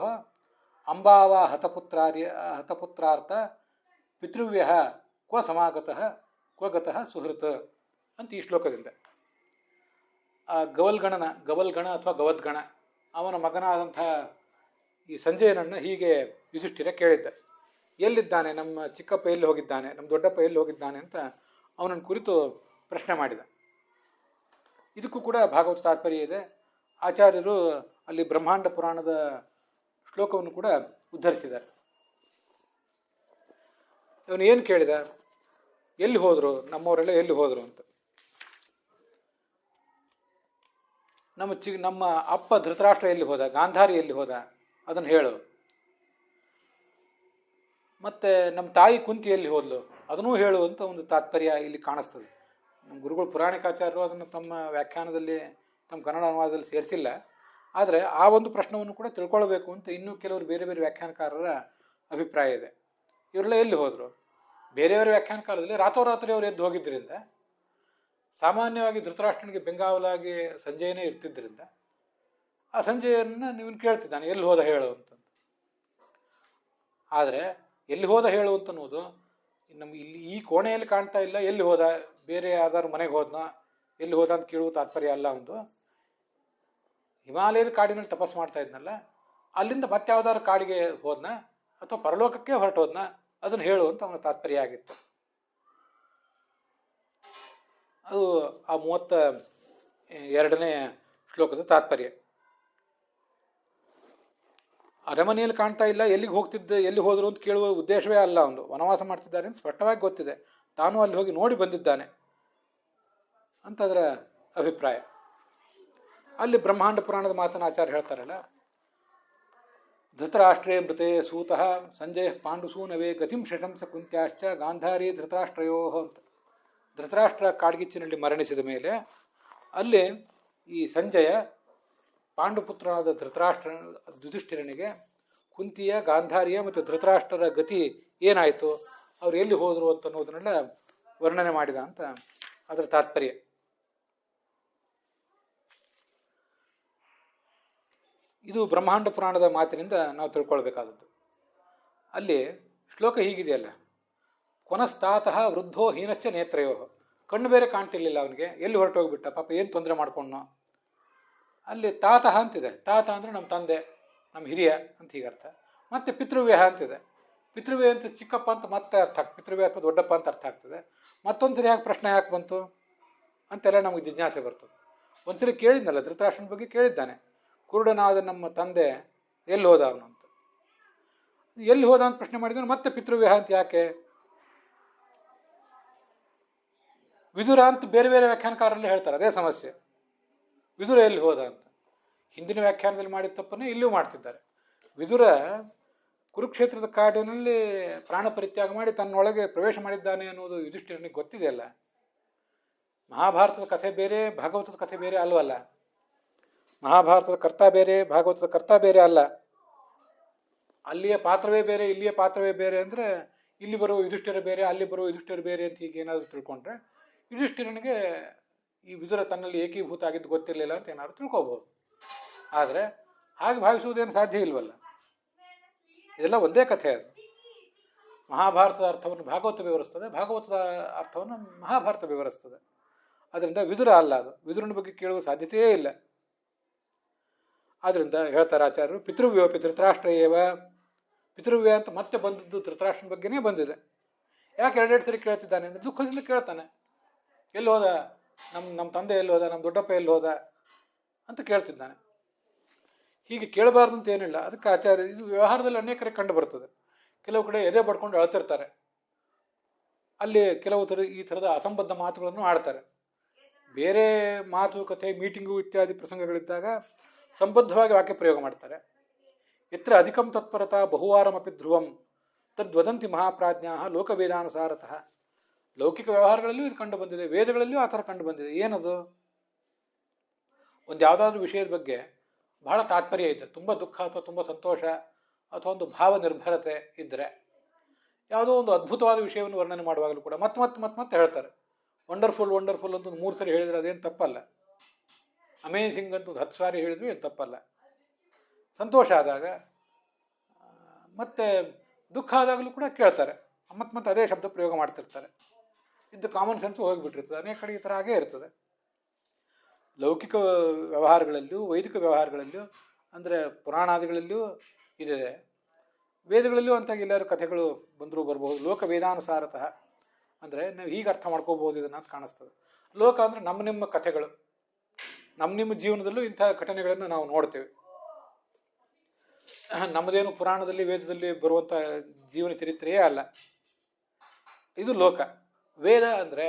ಅಂಬಾವ ಹತಪುತ್ರಾರ್ಥ ಪಿತೃವ್ಯ ಕ್ವ ಸಮಾಗತಃ ಕ್ವ ಗತಃ ಸುಹೃತ್ ಅಂತ ಈ ಶ್ಲೋಕದಿಂದ. ಆ ಗವಲ್ಗಣ ಅಥವಾ ಗವದ್ಗಣ ಅವನ ಮಗನಾದಂಥ ಈ ಸಂಜಯನನ್ನು ಹೀಗೆ ಯುಧಿಷ್ಠಿರ ಕೇಳಿದ್ದ. ಎಲ್ಲಿದ್ದಾನೆ ನಮ್ಮ ಚಿಕ್ಕಪ್ಪ, ಎಲ್ಲಿ ಹೋಗಿದ್ದಾನೆ, ನಮ್ಮ ದೊಡ್ಡಪ್ಪ ಎಲ್ಲಿ ಹೋಗಿದ್ದಾನೆ ಅಂತ ಅವನನ್ನು ಕುರಿತು ಪ್ರಶ್ನೆ ಮಾಡಿದ. ಇದಕ್ಕೂ ಕೂಡ ಭಾಗವತ ತಾತ್ಪರ್ಯ ಇದೆ. ಆಚಾರ್ಯರು ಅಲ್ಲಿ ಬ್ರಹ್ಮಾಂಡ ಪುರಾಣದ ಶ್ಲೋಕವನ್ನು ಕೂಡ ಉದ್ಧರಿಸಿದ್ದಾರೆ. ಅವನು ಏನು ಕೇಳಿದ, ಎಲ್ಲಿ ಹೋದರು ನಮ್ಮವರೆಲ್ಲ ಎಲ್ಲಿ ಹೋದರು ಅಂತ. ನಮ್ಮ ಅಪ್ಪ ಧೃತರಾಷ್ಟ್ರ ಎಲ್ಲಿ ಹೋದ, ಗಾಂಧಾರಿ ಎಲ್ಲಿ ಹೋದ ಅದನ್ನು ಹೇಳು. ಮತ್ತೆ ನಮ್ಮ ತಾಯಿ ಕುಂತಿ ಎಲ್ಲಿ ಹೋದ್ಲು ಅದನ್ನೂ ಹೇಳು ಅಂತ ಒಂದು ತಾತ್ಪರ್ಯ ಇಲ್ಲಿ ಕಾಣಿಸ್ತದೆ. ನಮ್ಮ ಗುರುಗಳು ಪುರಾಣಿಕಾಚಾರ್ಯರು ಅದನ್ನು ತಮ್ಮ ವ್ಯಾಖ್ಯಾನದಲ್ಲಿ, ತಮ್ಮ ಕನ್ನಡ ಅನುವಾದದಲ್ಲಿ ಸೇರಿಸಿಲ್ಲ. ಆದರೆ ಆ ಒಂದು ಪ್ರಶ್ನವನ್ನು ಕೂಡ ತಿಳ್ಕೊಳ್ಬೇಕು ಅಂತ ಇನ್ನೂ ಕೆಲವರು ಬೇರೆ ಬೇರೆ ವ್ಯಾಖ್ಯಾನಕಾರರ ಅಭಿಪ್ರಾಯ ಇದೆ. ಇವರೆಲ್ಲ ಎಲ್ಲಿ ಹೋದರು? ಬೇರೆಯವರ ವ್ಯಾಖ್ಯಾನಕಾಲದಲ್ಲಿ ರಾತ್ರೋರಾತ್ರಿ ಅವರು ಎದ್ದು ಹೋಗಿದ್ದರಿಂದ, ಸಾಮಾನ್ಯವಾಗಿ ಧೃತರಾಷ್ಟ್ರನಿಗೆ ಬೆಂಗಾವಲಾಗಿ ಸಂಜಯನೇ ಇರ್ತಿದ್ದರಿಂದ ಆ ಸಂಜಯನ ನೀವು ಕೇಳ್ತಿದ್ದಾನೆ ಎಲ್ಲಿ ಹೋದ ಹೇಳು ಅಂತ. ಆದರೆ ಎಲ್ಲಿ ಹೋದ ಹೇಳು ಅಂತನ್ನೋದು ನಮ್ಗೆ ಇಲ್ಲಿ ಈ ಕೋಣೆಯಲ್ಲಿ ಕಾಣ್ತಾ ಇಲ್ಲ. ಎಲ್ಲಿ ಹೋದ, ಬೇರೆ ಯಾವ್ದಾದ್ರು ಮನೆಗೆ ಹೋದ್ನ, ಎಲ್ಲಿ ಹೋದ ಅಂತ ಕೇಳುವ ತಾತ್ಪರ್ಯ ಅಲ್ಲ. ಒಂದು ಹಿಮಾಲಯದ ಕಾಡಿನಲ್ಲಿ ತಪಸ್ಸು ಮಾಡ್ತಾ ಇದ್ನಲ್ಲ, ಅಲ್ಲಿಂದ ಮತ್ತೆ ಯಾವ್ದಾದ್ರು ಕಾಡಿಗೆ ಹೋದ್ನ ಅಥವಾ ಪರಲೋಕಕ್ಕೆ ಹೊರಟೋದ್ನ ಅದನ್ನು ಹೇಳು ಅಂತ ಅವನ ತಾತ್ಪರ್ಯ ಆಗಿತ್ತು. ಅದು ಆ 32ನೇ ಶ್ಲೋಕದ ತಾತ್ಪರ್ಯ. ಅರಮನೆಯಲ್ಲಿ ಕಾಣ್ತಾ ಇಲ್ಲ, ಎಲ್ಲಿಗೆ ಹೋಗ್ತಿದ್ದ, ಎಲ್ಲಿ ಹೋದ್ರು ಅಂತ ಕೇಳುವ ಉದ್ದೇಶವೇ ಅಲ್ಲ. ಒಂದು ವನವಾಸ ಮಾಡ್ತಿದ್ದಾರೆ ಅಂತ ಸ್ಪಷ್ಟವಾಗಿ ಗೊತ್ತಿದೆ. ತಾನು ಅಲ್ಲಿ ಹೋಗಿ ನೋಡಿ ಬಂದಿದ್ದಾನೆ ಅಂತ ಅದರ ಅಭಿಪ್ರಾಯ. ಅಲ್ಲಿ ಬ್ರಹ್ಮಾಂಡ ಪುರಾಣದ ಮಾತನ್ನು ಆಚಾರ್ಯ ಹೇಳ್ತಾರಲ್ಲ, ಧೃತರಾಷ್ಟ್ರೇ ಮೃತೆ ಸೂತಃ ಸಂಜಯ ಪಾಂಡುಸೂನವೇ ಗತಿಂ ಶಶಂಸ ಕುಂತ್ಯಾಶ್ಚ ಗಾಂಧಾರಿ ಧೃತರಾಷ್ಟ್ರಯೋ ಅಂತ. ಧೃತರಾಷ್ಟ್ರ ಕಾಡ್ಗಿಚ್ಚಿನಲ್ಲಿ ಮರಣಿಸಿದ ಮೇಲೆ ಅಲ್ಲಿ ಈ ಸಂಜಯ ಪಾಂಡುಪುತ್ರನಾದ ಯುಧಿಷ್ಠಿರನಿಗೆ ಕುಂತಿಯ, ಗಾಂಧಾರಿಯ ಮತ್ತು ಧೃತರಾಷ್ಟ್ರರ ಗತಿ ಏನಾಯಿತು, ಅವ್ರು ಎಲ್ಲಿ ಹೋದರು ಅಂತ ಅನ್ನೋದನ್ನೆಲ್ಲ ವರ್ಣನೆ ಮಾಡಿದ ಅಂತ ಅದರ ತಾತ್ಪರ್ಯ. ಇದು ಬ್ರಹ್ಮಾಂಡ ಪುರಾಣದ ಮಾತಿನಿಂದ ನಾವು ತಿಳ್ಕೊಳ್ಬೇಕಾದದ್ದು. ಅಲ್ಲಿ ಶ್ಲೋಕ ಹೀಗಿದೆಯಲ್ಲ, ಕೊನಸ್ತಾತಃ ವೃದ್ಧೋ ಹೀನಶ್ಚ ನೇತ್ರಯೋ. ಕಣ್ಣು ಬೇರೆ ಕಾಣ್ತಿರ್ಲಿಲ್ಲ ಅವನಿಗೆ, ಎಲ್ಲಿ ಹೊರಟೋಗ್ಬಿಟ್ಟ ಪಾಪ, ಏನು ತೊಂದರೆ ಮಾಡ್ಕೊಂಡ್ನೋ. ಅಲ್ಲಿ ತಾತಃ ಅಂತಿದೆ. ತಾತ ಅಂದರೆ ನಮ್ಮ ತಂದೆ, ನಮ್ಮ ಹಿರಿಯ ಅಂತ ಹೀಗರ್ಥ. ಮತ್ತೆ ಪಿತೃವ್ಯಹ ಅಂತಿದೆ. ಪಿತೃವ್ಯ ಅಂತ ಚಿಕ್ಕಪ್ಪ ಅಂತ ಮತ್ತೆ ಅರ್ಥ ಆಗ್ತದೆ, ಪಿತೃವ್ಯ ಅಥವಾ ದೊಡ್ಡಪ್ಪ ಅಂತ ಅರ್ಥ ಆಗ್ತದೆ. ಮತ್ತೊಂದ್ಸರಿ ಯಾಕೆ ಪ್ರಶ್ನೆ ಯಾಕೆ ಬಂತು ಅಂತೆಲ್ಲ ನಮಗೆ ಜಿಜ್ಞಾಸೆ ಬರ್ತದೆ. ಒಂದ್ಸರಿ ಕೇಳಿದ್ನಲ್ಲ, ಧೃತರಾಷ್ಟ್ರನ ಬಗ್ಗೆ ಕೇಳಿದ್ದಾನೆ, ಕುರುಡನಾದ ನಮ್ಮ ತಂದೆ ಎಲ್ಲಿ ಹೋದ ಅವನು ಅಂತ. ಎಲ್ಲಿ ಹೋದ ಅಂತ ಪ್ರಶ್ನೆ ಮಾಡಿದ್ರೆ ಮತ್ತೆ ಪಿತೃವ್ಯ ಅಂತ ಯಾಕೆ? ವಿದುರ ಅಂತ ಬೇರೆ ಬೇರೆ ವ್ಯಾಖ್ಯಾನಕಾರರಲ್ಲಿ ಹೇಳ್ತಾರೆ ಅದೇ ಸಮಸ್ಯೆ. ವಿದುರ ಎಲ್ಲಿ ಹೋದ ಅಂತ ಹಿಂದಿನ ವ್ಯಾಖ್ಯಾನದಲ್ಲಿ ಮಾಡಿದ ತಪ್ಪನ್ನೇ ಇಲ್ಲೂ ಮಾಡ್ತಿದ್ದಾರೆ. ವಿದುರ ಕುರುಕ್ಷೇತ್ರದ ಕಾಡಿನಲ್ಲಿ ಪ್ರಾಣ ಪರಿತ್ಯಾಗ ಮಾಡಿ ತನ್ನೊಳಗೆ ಪ್ರವೇಶ ಮಾಡಿದ್ದಾನೆ ಅನ್ನೋದು ಯುಧಿಷ್ಠಿರನಿಗೆ ಗೊತ್ತಿದೆಯಲ್ಲ. ಮಹಾಭಾರತದ ಕಥೆ ಬೇರೆ, ಭಾಗವತದ ಕಥೆ ಬೇರೆ ಅಲ್ವಲ್ಲ. ಮಹಾಭಾರತದ ಕರ್ತ ಬೇರೆ, ಭಾಗವತದ ಕರ್ತ ಬೇರೆ ಅಲ್ಲ. ಅಲ್ಲಿಯ ಪಾತ್ರವೇ ಬೇರೆ, ಇಲ್ಲಿಯ ಪಾತ್ರವೇ ಬೇರೆ ಅಂದರೆ ಇಲ್ಲಿ ಬರುವ ಯುಧಿಷ್ಠಿರ ಬೇರೆ, ಅಲ್ಲಿ ಬರುವ ಯುಧಿಷ್ಠಿರ ಬೇರೆ ಅಂತ ಹೀಗೆ ಏನಾದರೂ ತಿಳ್ಕೊಂಡ್ರೆ ಯುಧಿಷ್ಠಿರನಿಗೆ ಈ ವಿದುರ ತನ್ನಲ್ಲಿ ಏಕೀಭೂತ ಆಗಿದ್ದು ಗೊತ್ತಿರಲಿಲ್ಲ ಅಂತ ಏನಾದ್ರು ತಿಳ್ಕೊಬಹುದು. ಆದರೆ ಹಾಗೆ ಭಾವಿಸುವುದೇನು ಸಾಧ್ಯ ಇಲ್ವಲ್ಲ. ಇದೆಲ್ಲ ಒಂದೇ ಕಥೆ. ಅದು ಮಹಾಭಾರತದ ಅರ್ಥವನ್ನು ಭಾಗವತ ವಿವರಿಸ್ತದೆ, ಭಾಗವತದ ಅರ್ಥವನ್ನು ಮಹಾಭಾರತ ವಿವರಿಸ್ತದೆ. ಅದರಿಂದ ವಿದುರ ಅಲ್ಲ, ಅದು ವಿದುರನ ಬಗ್ಗೆ ಕೇಳುವ ಸಾಧ್ಯತೆಯೇ ಇಲ್ಲ. ಆದ್ರಿಂದ ಹೇಳ್ತಾರೆ ಆಚಾರ್ಯರು, ಪಿತೃವ್ಯೋಪಿ ಧೃತರಾಷ್ಟ್ರಯೇವ. ಪಿತೃವ್ಯ ಅಂತ ಮತ್ತೆ ಬಂದದ್ದು ಧೃತರಾಷ್ಟ್ರನ ಬಗ್ಗೆನೇ ಬಂದಿದೆ. ಯಾಕೆ ಎರಡೆರಡು ಸರಿ ಕೇಳ್ತಿದ್ದಾನೆ ಅಂದರೆ ದುಃಖದಿಂದ ಕೇಳ್ತಾನೆ. ಎಲ್ಲಿ ಹೋದ ನಮ್ಮ ತಂದೆ, ಎಲ್ಲಿ ಹೋದ ನಮ್ಮ ದೊಡ್ಡಪ್ಪ, ಎಲ್ಲಿ ಹೋದ ಅಂತ ಕೇಳ್ತಿದ್ದಾನೆ. ಹೀಗೆ ಕೇಳಬಾರ್ದು ಅಂತ ಏನಿಲ್ಲ. ಅದಕ್ಕೆ ಆಚಾರ್ಯ, ಇದು ವ್ಯವಹಾರದಲ್ಲಿ ಅನೇಕರಿಗೆ ಕಂಡು ಬರ್ತದೆ. ಕೆಲವು ಕಡೆ ಎದೆ ಪಡ್ಕೊಂಡು ಅಳ್ತಿರ್ತಾರೆ, ಅಲ್ಲಿ ಕೆಲವು ಈ ಥರದ ಅಸಂಬದ್ಧ ಮಾತುಗಳನ್ನು ಆಡ್ತಾರೆ. ಬೇರೆ ಮಾತುಕತೆ, ಮೀಟಿಂಗು ಇತ್ಯಾದಿ ಪ್ರಸಂಗಗಳಿದ್ದಾಗ ಸಂಬದ್ಧವಾಗಿ ವಾಕ್ಯ ಪ್ರಯೋಗ ಮಾಡ್ತಾರೆ. ಯತ್ರ ಅಧಿಕಂ ತತ್ಪರತಾ ಬಹುವಾರಮಪಿ ಧ್ರುವಂ ತದ್ವದಂತಿ ಮಹಾಪ್ರಾಜ್ಞಾ ಲೋಕವೇದಾನುಸಾರತಃ. ಲೌಕಿಕ ವ್ಯವಹಾರಗಳಲ್ಲೂ ಇದು ಕಂಡು ಬಂದಿದೆ, ವೇದಗಳಲ್ಲಿಯೂ ಆ ಥರ ಕಂಡು ಬಂದಿದೆ. ಏನದು? ಒಂದು ಯಾವುದಾದ್ರೂ ವಿಷಯದ ಬಗ್ಗೆ ಬಹಳ ತಾತ್ಪರ್ಯ ಇದ್ದರೆ, ತುಂಬ ದುಃಖ ಅಥವಾ ತುಂಬ ಸಂತೋಷ ಅಥವಾ ಒಂದು ಭಾವ ನಿರ್ಭರತೆ ಇದ್ದರೆ, ಯಾವುದೋ ಒಂದು ಅದ್ಭುತವಾದ ವಿಷಯವನ್ನು ವರ್ಣನೆ ಮಾಡುವಾಗಲೂ ಕೂಡ ಮತ್ತೆ ಹೇಳ್ತಾರೆ. ವಂಡರ್ಫುಲ್ ವಂಡರ್ಫುಲ್ ಅಂತ 3 ಸರಿ ಹೇಳಿದರೆ ಅದೇನು ತಪ್ಪಲ್ಲ. ಅಮೇಝಿಂಗ್ ಅಂತ 10 ಸಾರಿ ಹೇಳಿದ್ರು ಏನು ತಪ್ಪಲ್ಲ. ಸಂತೋಷ ಆದಾಗ ಮತ್ತೆ ದುಃಖ ಆದಾಗಲೂ ಕೂಡ ಕೇಳ್ತಾರೆ, ಮತ್ತೆ ಅದೇ ಶಬ್ದ ಪ್ರಯೋಗ ಮಾಡ್ತಿರ್ತಾರೆ. ಇದು ಕಾಮನ್ ಸೆನ್ಸು ಹೋಗಿಬಿಟ್ಟಿರ್ತದೆ. ಅನೇಕ ಕಡೆ ಈ ಥರ ಹಾಗೇ ಇರ್ತದೆ. ಲೌಕಿಕ ವ್ಯವಹಾರಗಳಲ್ಲಿಯೂ ವೈದಿಕ ವ್ಯವಹಾರಗಳಲ್ಲಿಯೂ ಅಂದರೆ ಪುರಾಣಾದಿಗಳಲ್ಲಿಯೂ ಇದೆ, ವೇದಗಳಲ್ಲಿಯೂ ಅಂತ ಎಲ್ಲರೂ ಕಥೆಗಳು ಬಂದರೂ ಬರಬಹುದು. ಲೋಕ ವೇದಾನುಸಾರತಃ ಅಂದರೆ ನಾವು ಹೀಗೆ ಅರ್ಥ ಮಾಡ್ಕೋಬಹುದು ಇದನ್ನು ಅಂತ ಕಾಣಿಸ್ತದೆ. ಲೋಕ ಅಂದರೆ ನಿಮ್ಮ ಕಥೆಗಳು, ನಿಮ್ಮ ಜೀವನದಲ್ಲೂ ಇಂಥ ಘಟನೆಗಳನ್ನು ನಾವು ನೋಡ್ತೇವೆ. ನಮ್ಮದೇನು ಪುರಾಣದಲ್ಲಿ ವೇದದಲ್ಲಿ ಬರುವಂಥ ಜೀವನ ಚರಿತ್ರೆಯೇ ಅಲ್ಲ, ಇದು ಲೋಕ. ವೇದ ಅಂದರೆ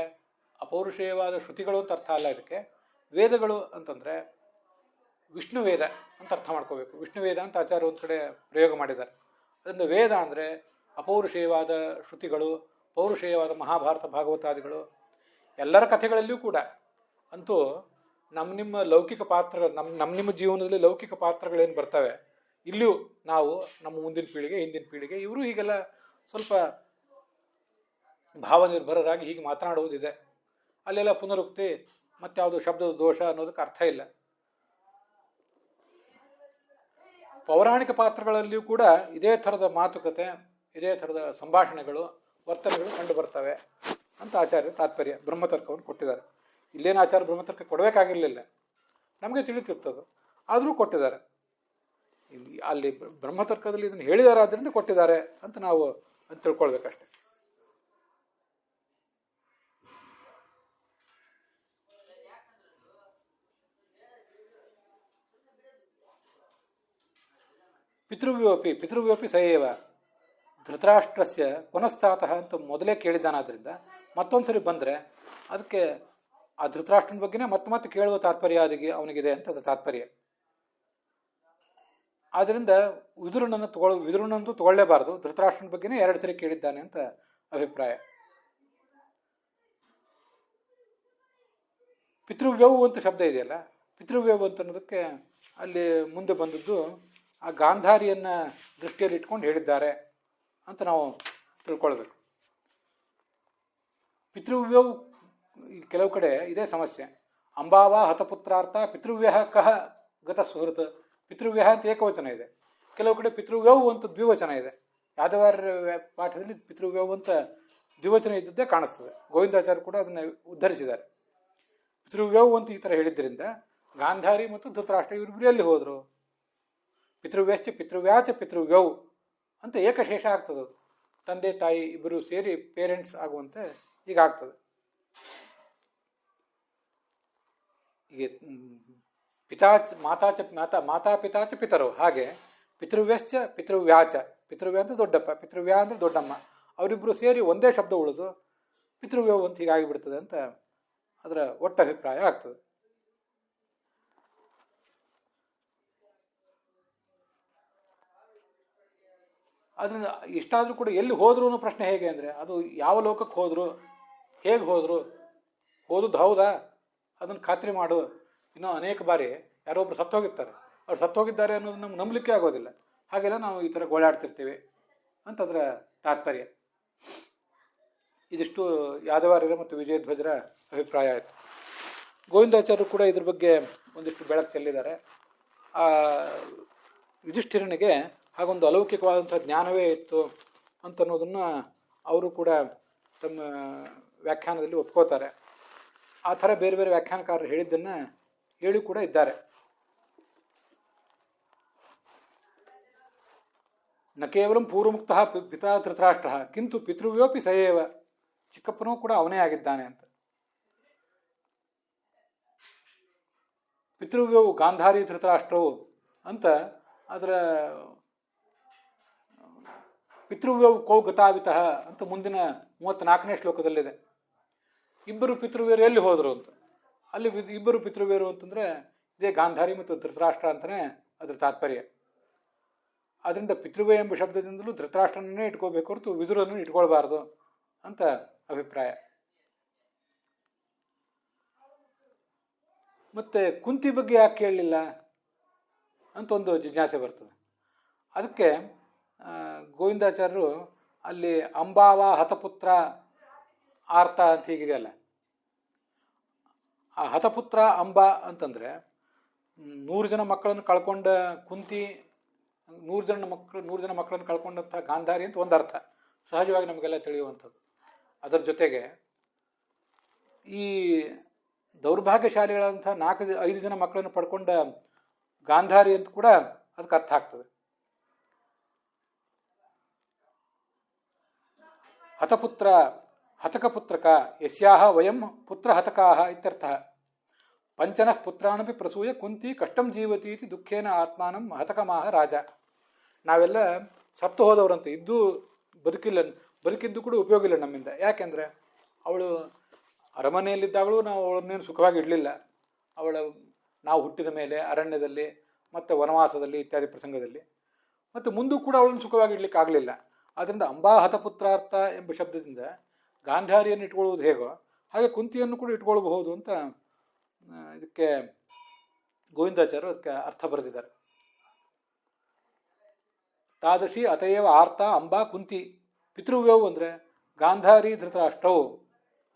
ಅಪೌರುಷೇಯವಾದ ಶ್ರುತಿಗಳು ಅಂತ ಅರ್ಥ ಅಲ್ಲ. ಇದಕ್ಕೆ ವೇದಗಳು ಅಂತಂದರೆ ವಿಷ್ಣು ವೇದ ಅಂತ ಅರ್ಥ ಮಾಡ್ಕೋಬೇಕು. ವಿಷ್ಣು ವೇದ ಅಂತ ಆಚಾರ್ಯ ಒಂದು ಕಡೆ ಪ್ರಯೋಗ ಮಾಡಿದ್ದಾರೆ. ಅದರಿಂದ ವೇದ ಅಂದರೆ ಅಪೌರುಷೇಯವಾದ ಶ್ರುತಿಗಳು, ಪೌರುಷೇಯವಾದ ಮಹಾಭಾರತ ಭಾಗವತಾದಿಗಳು. ಎಲ್ಲರ ಕಥೆಗಳಲ್ಲಿಯೂ ಕೂಡ ಅಂತೂ ನಿಮ್ಮ ಲೌಕಿಕ ಪಾತ್ರ, ನಿಮ್ಮ ಜೀವನದಲ್ಲಿ ಲೌಕಿಕ ಪಾತ್ರಗಳೇನು ಬರ್ತವೆ, ಇಲ್ಲಿಯೂ ನಾವು ನಮ್ಮ ಮುಂದಿನ ಪೀಳಿಗೆ, ಹಿಂದಿನ ಪೀಳಿಗೆ ಇವರು ಹೀಗೆಲ್ಲ ಸ್ವಲ್ಪ ಭಾವನಿರ್ಭರರಾಗಿ ಹೀಗೆ ಮಾತನಾಡುವುದಿದೆ. ಅಲ್ಲೆಲ್ಲ ಪುನರುಕ್ತಿ, ಮತ್ಯಾವುದು ಶಬ್ದದ ದೋಷ ಅನ್ನೋದಕ್ಕೆ ಅರ್ಥ ಇಲ್ಲ. ಪೌರಾಣಿಕ ಪಾತ್ರಗಳಲ್ಲಿಯೂ ಕೂಡ ಇದೇ ಥರದ ಮಾತುಕತೆ, ಇದೇ ಥರದ ಸಂಭಾಷಣೆಗಳು, ವರ್ತನೆಗಳು ಕಂಡು ಬರ್ತವೆ ಅಂತ ಆಚಾರ್ಯ ತಾತ್ಪರ್ಯ ಬ್ರಹ್ಮತರ್ಕವನ್ನು ಕೊಟ್ಟಿದ್ದಾರೆ. ಇಲ್ಲೇನು ಆಚಾರ್ಯ ಬ್ರಹ್ಮತರ್ಕ ಕೊಡಬೇಕಾಗಿರಲಿಲ್ಲ, ನಮಗೆ ತಿಳಿತಿರ್ತದು, ಆದರೂ ಕೊಟ್ಟಿದ್ದಾರೆ. ಅಲ್ಲಿ ಬ್ರಹ್ಮತರ್ಕದಲ್ಲಿ ಇದನ್ನು ಹೇಳಿದ್ದಾರೆ, ಆದ್ದರಿಂದ ಕೊಟ್ಟಿದ್ದಾರೆ ಅಂತ ನಾವು ತಿಳ್ಕೊಳ್ಬೇಕಷ್ಟೆ. ಪಿತೃವ್ಯೋಪಿ ಸಯೇವ ಧೃತರಾಷ್ಟ್ರಸ್ಯ ಪುನಃಸ್ಥಾತಃ ಅಂತ ಮೊದಲೇ ಕೇಳಿದ್ದಾನಾದ್ರಿಂದ ಮತ್ತೊಂದು ಸರಿ ಬಂದರೆ ಅದಕ್ಕೆ ಆ ಧೃತರಾಷ್ಟ್ರನ ಬಗ್ಗೆನೇ ಮತ್ತೆ ಕೇಳುವ ತಾತ್ಪರ್ಯ ಅವನಿಗಿದೆ ಅಂತ ಅದು ತಾತ್ಪರ್ಯ. ಆದ್ದರಿಂದ ವಿದುರನಂತೂ ತಗೊಳ್ಳೇಬಾರದು, ಧೃತರಾಷ್ಟ್ರನ ಬಗ್ಗೆನೇ 2 ಸರಿ ಕೇಳಿದ್ದಾನೆ ಅಂತ ಅಭಿಪ್ರಾಯ. ಪಿತೃವ್ಯವು ಅಂತ ಶಬ್ದ ಇದೆಯಲ್ಲ, ಪಿತೃವ್ಯವು ಅಂತ ಅನ್ನೋದಕ್ಕೆ ಅಲ್ಲಿ ಮುಂದೆ ಬಂದದ್ದು ಆ ಗಾಂಧಾರಿಯನ್ನ ದೃಷ್ಟಿಯಲ್ಲಿ ಇಟ್ಕೊಂಡು ಹೇಳಿದ್ದಾರೆ ಅಂತ ನಾವು ತಿಳ್ಕೊಳ್ಬೇಕು. ಪಿತೃವ್ಯವು ಕೆಲವು ಕಡೆ ಇದೇ ಸಮಸ್ಯೆ. ಅಂಬಾವ ಹತಪುತ್ರಾರ್ಥ ಪಿತೃವ್ಯ ಕಹ ಗತ ಸುಹೃತ್. ಪಿತೃವ್ಯ ಅಂತ ಏಕವಚನ ಇದೆ, ಕೆಲವು ಕಡೆ ಪಿತೃವ್ಯವು ಅಂತ ದ್ವಿವಚನ ಇದೆ. ಯಾದವಾರ್ಯ ಪಾಠದಲ್ಲಿ ಪಿತೃವ್ಯವು ಅಂತ ದ್ವಿವಚನ ಇದ್ದದ್ದೇ ಕಾಣಿಸ್ತದೆ. ಗೋವಿಂದಾಚಾರ್ಯ ಕೂಡ ಅದನ್ನು ಉದ್ಧರಿಸಿದ್ದಾರೆ. ಪಿತೃವ್ಯವು ಅಂತ ಈ ಥರ ಹೇಳಿದ್ದರಿಂದ ಗಾಂಧಾರಿ ಮತ್ತು ಧೃತರಾಷ್ಟ್ರ ಇವರಿಬ್ಬರು ಎಲ್ಲಿ ಹೋದರು? ಪಿತೃವ್ಯಶ್ಚ ಪಿತೃವ್ಯಾಚ ಪಿತೃವ್ಯವು ಅಂತ ಏಕಶೇಷ ಆಗ್ತದದು. ತಂದೆ ತಾಯಿ ಇಬ್ಬರು ಸೇರಿ ಪೇರೆಂಟ್ಸ್ ಆಗುವಂತೆ ಹೀಗಾಗ್ತದೆ. ಹೀಗೆ ಪಿತಾ ಮಾತಾ ಪಿತಾ ಚ ಪಿತರು, ಹಾಗೆ ಪಿತೃವ್ಯಶ್ಚ ಪಿತೃವ್ಯಾಚ, ಪಿತೃವ್ಯ ಅಂದರೆ ದೊಡ್ಡಪ್ಪ, ಪಿತೃವ್ಯಾ ಅಂದರೆ ದೊಡ್ಡಮ್ಮ, ಅವರಿಬ್ಬರು ಸೇರಿ ಒಂದೇ ಶಬ್ದ ಉಳಿದು ಪಿತೃವ್ಯವು ಅಂತ ಹೀಗಾಗಿಬಿಡ್ತದೆ ಅಂತ ಅದರ ಒಟ್ಟ ಅಭಿಪ್ರಾಯ ಆಗ್ತದೆ. ಅದರಿಂದ ಇಷ್ಟಾದರೂ ಕೂಡ ಎಲ್ಲಿ ಹೋದ್ರು ಅನ್ನೋ ಪ್ರಶ್ನೆ ಹೇಗೆ ಅಂದರೆ, ಅದು ಯಾವ ಲೋಕಕ್ಕೆ ಹೋದರು, ಹೇಗೆ ಹೋದರು, ಹೋದದ್ದು ಹೌದಾ ಅದನ್ನು ಖಾತ್ರಿ ಮಾಡು. ಇನ್ನೂ ಅನೇಕ ಬಾರಿ ಯಾರೊಬ್ರು ಸತ್ತೋಗಿರ್ತಾರೆ, ಅವ್ರು ಸತ್ತೋಗಿದ್ದಾರೆ ಅನ್ನೋದು ನಮ್ಗೆ ನಂಬಲಿಕ್ಕೆ ಆಗೋದಿಲ್ಲ, ಹಾಗೆಲ್ಲ ನಾವು ಈ ಥರ ಗೋಳಾಡ್ತಿರ್ತೀವಿ ಅಂತ ಅದರ ತಾತ್ಪರ್ಯ. ಇದಿಷ್ಟು ಯಾದವಾರ್ಯರ ಮತ್ತು ವಿಜಯಧ್ವಜರ ಅಭಿಪ್ರಾಯ ಆಯಿತು. ಗೋವಿಂದಾಚಾರ್ಯರು ಕೂಡ ಇದ್ರ ಬಗ್ಗೆ ಒಂದಿಷ್ಟು ಬೆಳಕು ಚೆಲ್ಲಿದ್ದಾರೆ. ಆ ಯುಧಿಷ್ಠಿರನಿಗೆ ಹಾಗೊಂದು ಅಲೌಕಿಕವಾದಂಥ ಜ್ಞಾನವೇ ಇತ್ತು ಅಂತನ್ನೋದನ್ನು ಅವರು ಕೂಡ ತಮ್ಮ ವ್ಯಾಖ್ಯಾನದಲ್ಲಿ ಒಪ್ಕೋತಾರೆ. ಆ ಥರ ಬೇರೆ ಬೇರೆ ವ್ಯಾಖ್ಯಾನಕಾರರು ಹೇಳಿದ್ದನ್ನು ಹೇಳಿ ಕೂಡ ಇದ್ದಾರೆ. ನ ಕೇವಲ ಪೂರ್ವಮುಕ್ತ ಪಿತಾ ಧೃತರಾಷ್ಟ್ರ ಕಿಂತು ಪಿತೃವ್ಯೋಪಿ ಸಯೇವ, ಚಿಕ್ಕಪ್ಪನೂ ಕೂಡ ಅವನೇ ಆಗಿದ್ದಾನೆ ಅಂತ. ಪಿತೃವ್ಯವು ಗಾಂಧಾರಿ ಧೃತರಾಷ್ಟ್ರವು ಅಂತ ಅದರ ಪಿತೃವ್ಯವು ಕೌ ಗತಾವಿತಃ ಅಂತ ಮುಂದಿನ 34ನೇ ಶ್ಲೋಕದಲ್ಲಿದೆ. ಇಬ್ಬರು ಪಿತೃವ್ಯರು ಎಲ್ಲಿ ಹೋದರು ಅಂತ. ಅಲ್ಲಿ ಇಬ್ಬರು ಪಿತೃವ್ಯರು ಅಂತಂದರೆ ಇದೇ ಗಾಂಧಾರಿ ಮತ್ತು ಧೃತರಾಷ್ಟ್ರ ಅಂತಲೇ ಅದರ ತಾತ್ಪರ್ಯ. ಆದ್ದರಿಂದ ಪಿತೃವ್ಯ ಎಂಬ ಶಬ್ದದಿಂದಲೂ ಧೃತರಾಷ್ಟ್ರನನ್ನೇ ಇಟ್ಕೋಬೇಕು ಹೊರತು ವಿದುರನ್ನು ಇಟ್ಕೊಳ್ಬಾರ್ದು ಅಂತ ಅಭಿಪ್ರಾಯ. ಮತ್ತೆ ಕುಂತಿ ಬಗ್ಗೆ ಯಾಕೆ ಕೇಳಲಿಲ್ಲ ಅಂತ ಒಂದು ಜಿಜ್ಞಾಸೆ ಬರ್ತದೆ. ಅದಕ್ಕೆ ಗೋವಿಂದಾಚಾರ್ಯರು ಅಲ್ಲಿ ಅಂಬಾವ ಹತಪುತ್ರ ಆರ್ತ ಅಂತ ಹೀಗಿದೆಯಲ್ಲ, ಆ ಹತಪುತ್ರ ಅಂಬಾ ಅಂತಂದರೆ 100 ಜನ ಮಕ್ಕಳನ್ನು ಕಳ್ಕೊಂಡ ಕುಂತಿ, 100 ಜನ ಮಕ್ಕಳನ್ನು ಕಳ್ಕೊಂಡಂಥ ಗಾಂಧಾರಿ ಅಂತ ಒಂದು ಅರ್ಥ ಸಹಜವಾಗಿ ನಮಗೆಲ್ಲ ತಿಳಿಯುವಂಥದ್ದು. ಅದರ ಜೊತೆಗೆ ಈ ದೌರ್ಭಾಗ್ಯಶಾಲಿಗಳಂಥ 4-5 ಜನ ಮಕ್ಕಳನ್ನು ಪಡ್ಕೊಂಡ ಗಾಂಧಾರಿ ಅಂತ ಕೂಡ ಅದಕ್ಕೆ ಅರ್ಥ ಆಗ್ತದೆ. ಹತಪುತ್ರ ಹತಕಪುತ್ರಕ ಯಸ್ಯಾಹ ವಯಂ ಪುತ್ರ ಹತಕಾಹ ಇತ್ಯರ್ಥ. ಪಂಚನಃ ಪುತ್ರಾನಪಿ ಪ್ರಸೂಯ ಕುಂತಿ ಕಷ್ಟಂ ಜೀವತಿ ಇತಿ ದುಃಖೇನ ಆತ್ಮಾನಂ ಹತಕಮಾಹ ರಾಜ. ನಾವೆಲ್ಲ ಸತ್ತು ಹೋದವರಂತ ಇದ್ದು ಬದುಕಿದ್ದು ಕೂಡ ಉಪಯೋಗ ಇಲ್ಲ ನಮ್ಮಿಂದ. ಯಾಕೆಂದರೆ ಅವಳು ಅರಮನೆಯಲ್ಲಿದ್ದಾಗಲೂ ನಾವು ಅವಳನ್ನೇನು ಸುಖವಾಗಿ ಇಡಲಿಲ್ಲ. ನಾವು ಹುಟ್ಟಿದ ಮೇಲೆ ಅರಣ್ಯದಲ್ಲಿ ಮತ್ತು ವನವಾಸದಲ್ಲಿ ಇತ್ಯಾದಿ ಪ್ರಸಂಗದಲ್ಲಿ ಮತ್ತು ಮುಂದೂ ಕೂಡ ಅವಳನ್ನು ಸುಖವಾಗಿ ಇಡ್ಲಿಕ್ಕೆ ಆಗಲಿಲ್ಲ. ಆದ್ದರಿಂದ ಅಂಬಾಹತ ಪುತ್ರಾರ್ಥ ಎಂಬ ಶಬ್ದದಿಂದ ಗಾಂಧಾರಿಯನ್ನು ಇಟ್ಕೊಳ್ಳುವುದು ಹೇಗೋ ಹಾಗೆ ಕುಂತಿಯನ್ನು ಕೂಡ ಇಟ್ಕೊಳ್ಬಹುದು ಅಂತ ಇದಕ್ಕೆ ಗೋವಿಂದಾಚಾರ್ಯರು ಅದಕ್ಕೆ ಅರ್ಥ ಬರೆದಿದ್ದಾರೆ. ತಾದೃಶಿ ಅತಯವ ಆರ್ತ ಅಂಬಾ ಕುಂತಿ ಪಿತೃವ್ಯವು ಅಂದರೆ ಗಾಂಧಾರಿ ಧೃತರಾಷ್ಟ್ರವು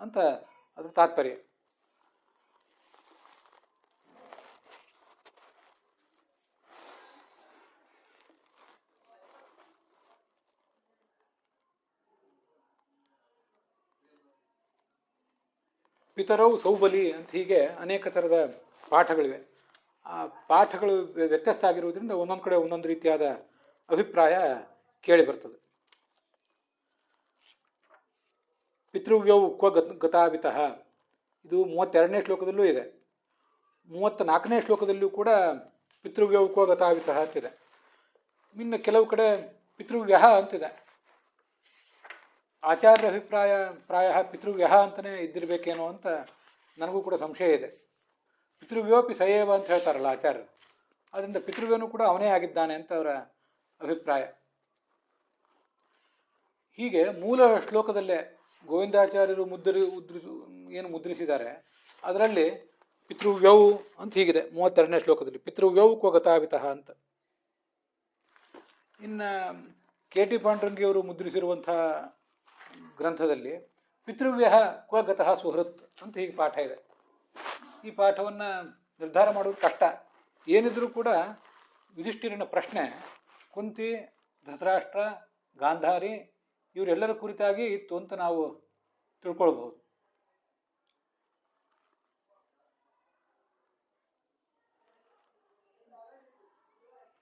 ಅಂತ ಅದ್ರ ತಾತ್ಪರ್ಯ. ಪಿತರವು ಸೌಬಲಿ ಅಂತ ಹೀಗೆ ಅನೇಕ ಥರದ ಪಾಠಗಳಿವೆ. ಆ ಪಾಠಗಳು ವ್ಯತ್ಯಸ್ತ ಆಗಿರುವುದರಿಂದ ಒಂದೊಂದು ಕಡೆ ಒಂದೊಂದು ರೀತಿಯಾದ ಅಭಿಪ್ರಾಯ ಕೇಳಿ ಬರ್ತದೆ. ಪಿತೃವ್ಯವು ಕ್ವ ಗತಾವಿತಃ ಇದು 32ನೇ ಶ್ಲೋಕದಲ್ಲೂ ಇದೆ. 34ನೇ ಶ್ಲೋಕದಲ್ಲೂ ಕೂಡ ಪಿತೃವ್ಯವು ಕ್ವ ಗತಾವಿತಃ ಅಂತಿದೆ. ಇನ್ನು ಕೆಲವು ಕಡೆ ಪಿತೃವ್ಯಹ ಅಂತಿದೆ. ಆಚಾರ್ಯ ಅಭಿಪ್ರಾಯ ಪ್ರಾಯ ಪಿತೃವ್ಯಹ ಅಂತಲೇ ಇದ್ದಿರಬೇಕೇನೋ ಅಂತ ನನಗೂ ಕೂಡ ಸಂಶಯ ಇದೆ. ಪಿತೃವ್ಯೋಪಿ ಸಯೇವ ಅಂತ ಹೇಳ್ತಾರಲ್ಲ ಆಚಾರ್ಯರು, ಆದ್ದರಿಂದ ಪಿತೃವ್ಯನು ಕೂಡ ಅವನೇ ಆಗಿದ್ದಾನೆ ಅಂತ ಅವರ ಅಭಿಪ್ರಾಯ. ಹೀಗೆ ಮೂಲ ಶ್ಲೋಕದಲ್ಲೇ ಗೋವಿಂದಾಚಾರ್ಯರು ಏನು ಮುದ್ರಿಸಿದ್ದಾರೆ ಅದರಲ್ಲಿ ಪಿತೃವ್ಯವು ಅಂತ ಹೀಗಿದೆ 32ನೇ ಶ್ಲೋಕದಲ್ಲಿ ಪಿತೃವ್ಯವು ಕ್ವ ಗತಾವಿತಃ ಅಂತ. ಇನ್ನು ಕೆ ಟಿ ಪಾಂಡುರಂಗಿಯವರು ಮುದ್ರಿಸಿರುವಂಥ ಗ್ರಂಥದಲ್ಲಿ ಪಿತೃವ್ಯ ಕ್ವ ಗತಃ ಸುಹೃತ್ ಅಂತ ಹೀಗೆ ಪಾಠ ಇದೆ. ಈ ಪಾಠವನ್ನು ನಿರ್ಧಾರ ಮಾಡೋದು ಕಷ್ಟ. ಏನಿದ್ರೂ ಕೂಡ ಯುಧಿಷ್ಠಿರನ ಪ್ರಶ್ನೆ ಕುಂತಿ, ಧೃತರಾಷ್ಟ್ರ, ಗಾಂಧಾರಿ ಇವರೆಲ್ಲರ ಕುರಿತಾಗಿ ಇತ್ತು ಅಂತ ನಾವು ತಿಳ್ಕೊಳ್ಬಹುದು.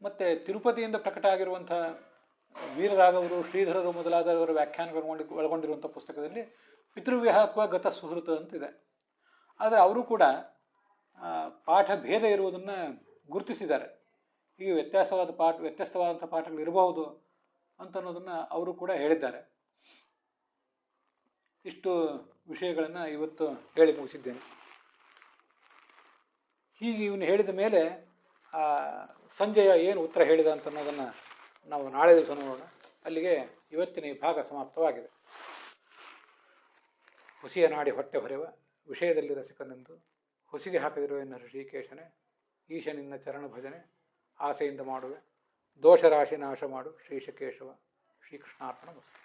ಮತ್ತು ತಿರುಪತಿಯಿಂದ ಪ್ರಕಟ ಆಗಿರುವಂಥ ವೀರರಾಘವರು, ಶ್ರೀಧರರು ಮೊದಲಾದವರ ವ್ಯಾಖ್ಯಾನಗಳು ಒಳಗೊಂಡಿರುವಂಥ ಪುಸ್ತಕದಲ್ಲಿ ಪಿತೃವ್ಯಾಹತ್ವ ಗತ ಸುಹೃತ ಅಂತಿದೆ. ಆದರೆ ಅವರು ಕೂಡ ಪಾಠ ಭೇದ ಇರುವುದನ್ನು ಗುರುತಿಸಿದ್ದಾರೆ. ಈಗ ವ್ಯತ್ಯಸ್ತವಾದಂಥ ಪಾಠಗಳು ಇರಬಹುದು ಅಂತನ್ನೋದನ್ನು ಅವರು ಕೂಡ ಹೇಳಿದ್ದಾರೆ. ಇಷ್ಟು ವಿಷಯಗಳನ್ನು ಇವತ್ತು ಹೇಳಿ ಮುಗಿಸಿದ್ದೇನೆ. ಹೀಗೆ ಇವನು ಹೇಳಿದ ಮೇಲೆ ಸಂಜಯ ಏನು ಉತ್ತರ ಹೇಳಿದ ಅಂತ ಅನ್ನೋದನ್ನು ನಾವು ನಾಳೆ ದಿವಸ ನೋಡೋಣ. ಅಲ್ಲಿಗೆ ಇವತ್ತಿನ ಈ ಭಾಗ ಸಮಾಪ್ತವಾಗಿದೆ. ಹುಸಿಯ ನಾಡಿ ಹೊಟ್ಟೆ ಹೊರೆವ ವಿಷಯದಲ್ಲಿ ರಸಿಕನೆಂದು ಹುಸಿಗೆ ಹಾಕದಿರುವ ಎನ್ನ ಋಷಿಕೇಶನೇ, ಈಶ ನಿನ್ನ ಚರಣ ಭಜನೆ ಆಸೆಯಿಂದ ಮಾಡುವೆ, ದೋಷರಾಶಿ ನಾಶ ಮಾಡು ಶ್ರೀಶಕೇಶವ. ಶ್ರೀಕೃಷ್ಣಾರ್ಪಣ ವಸ್ತು.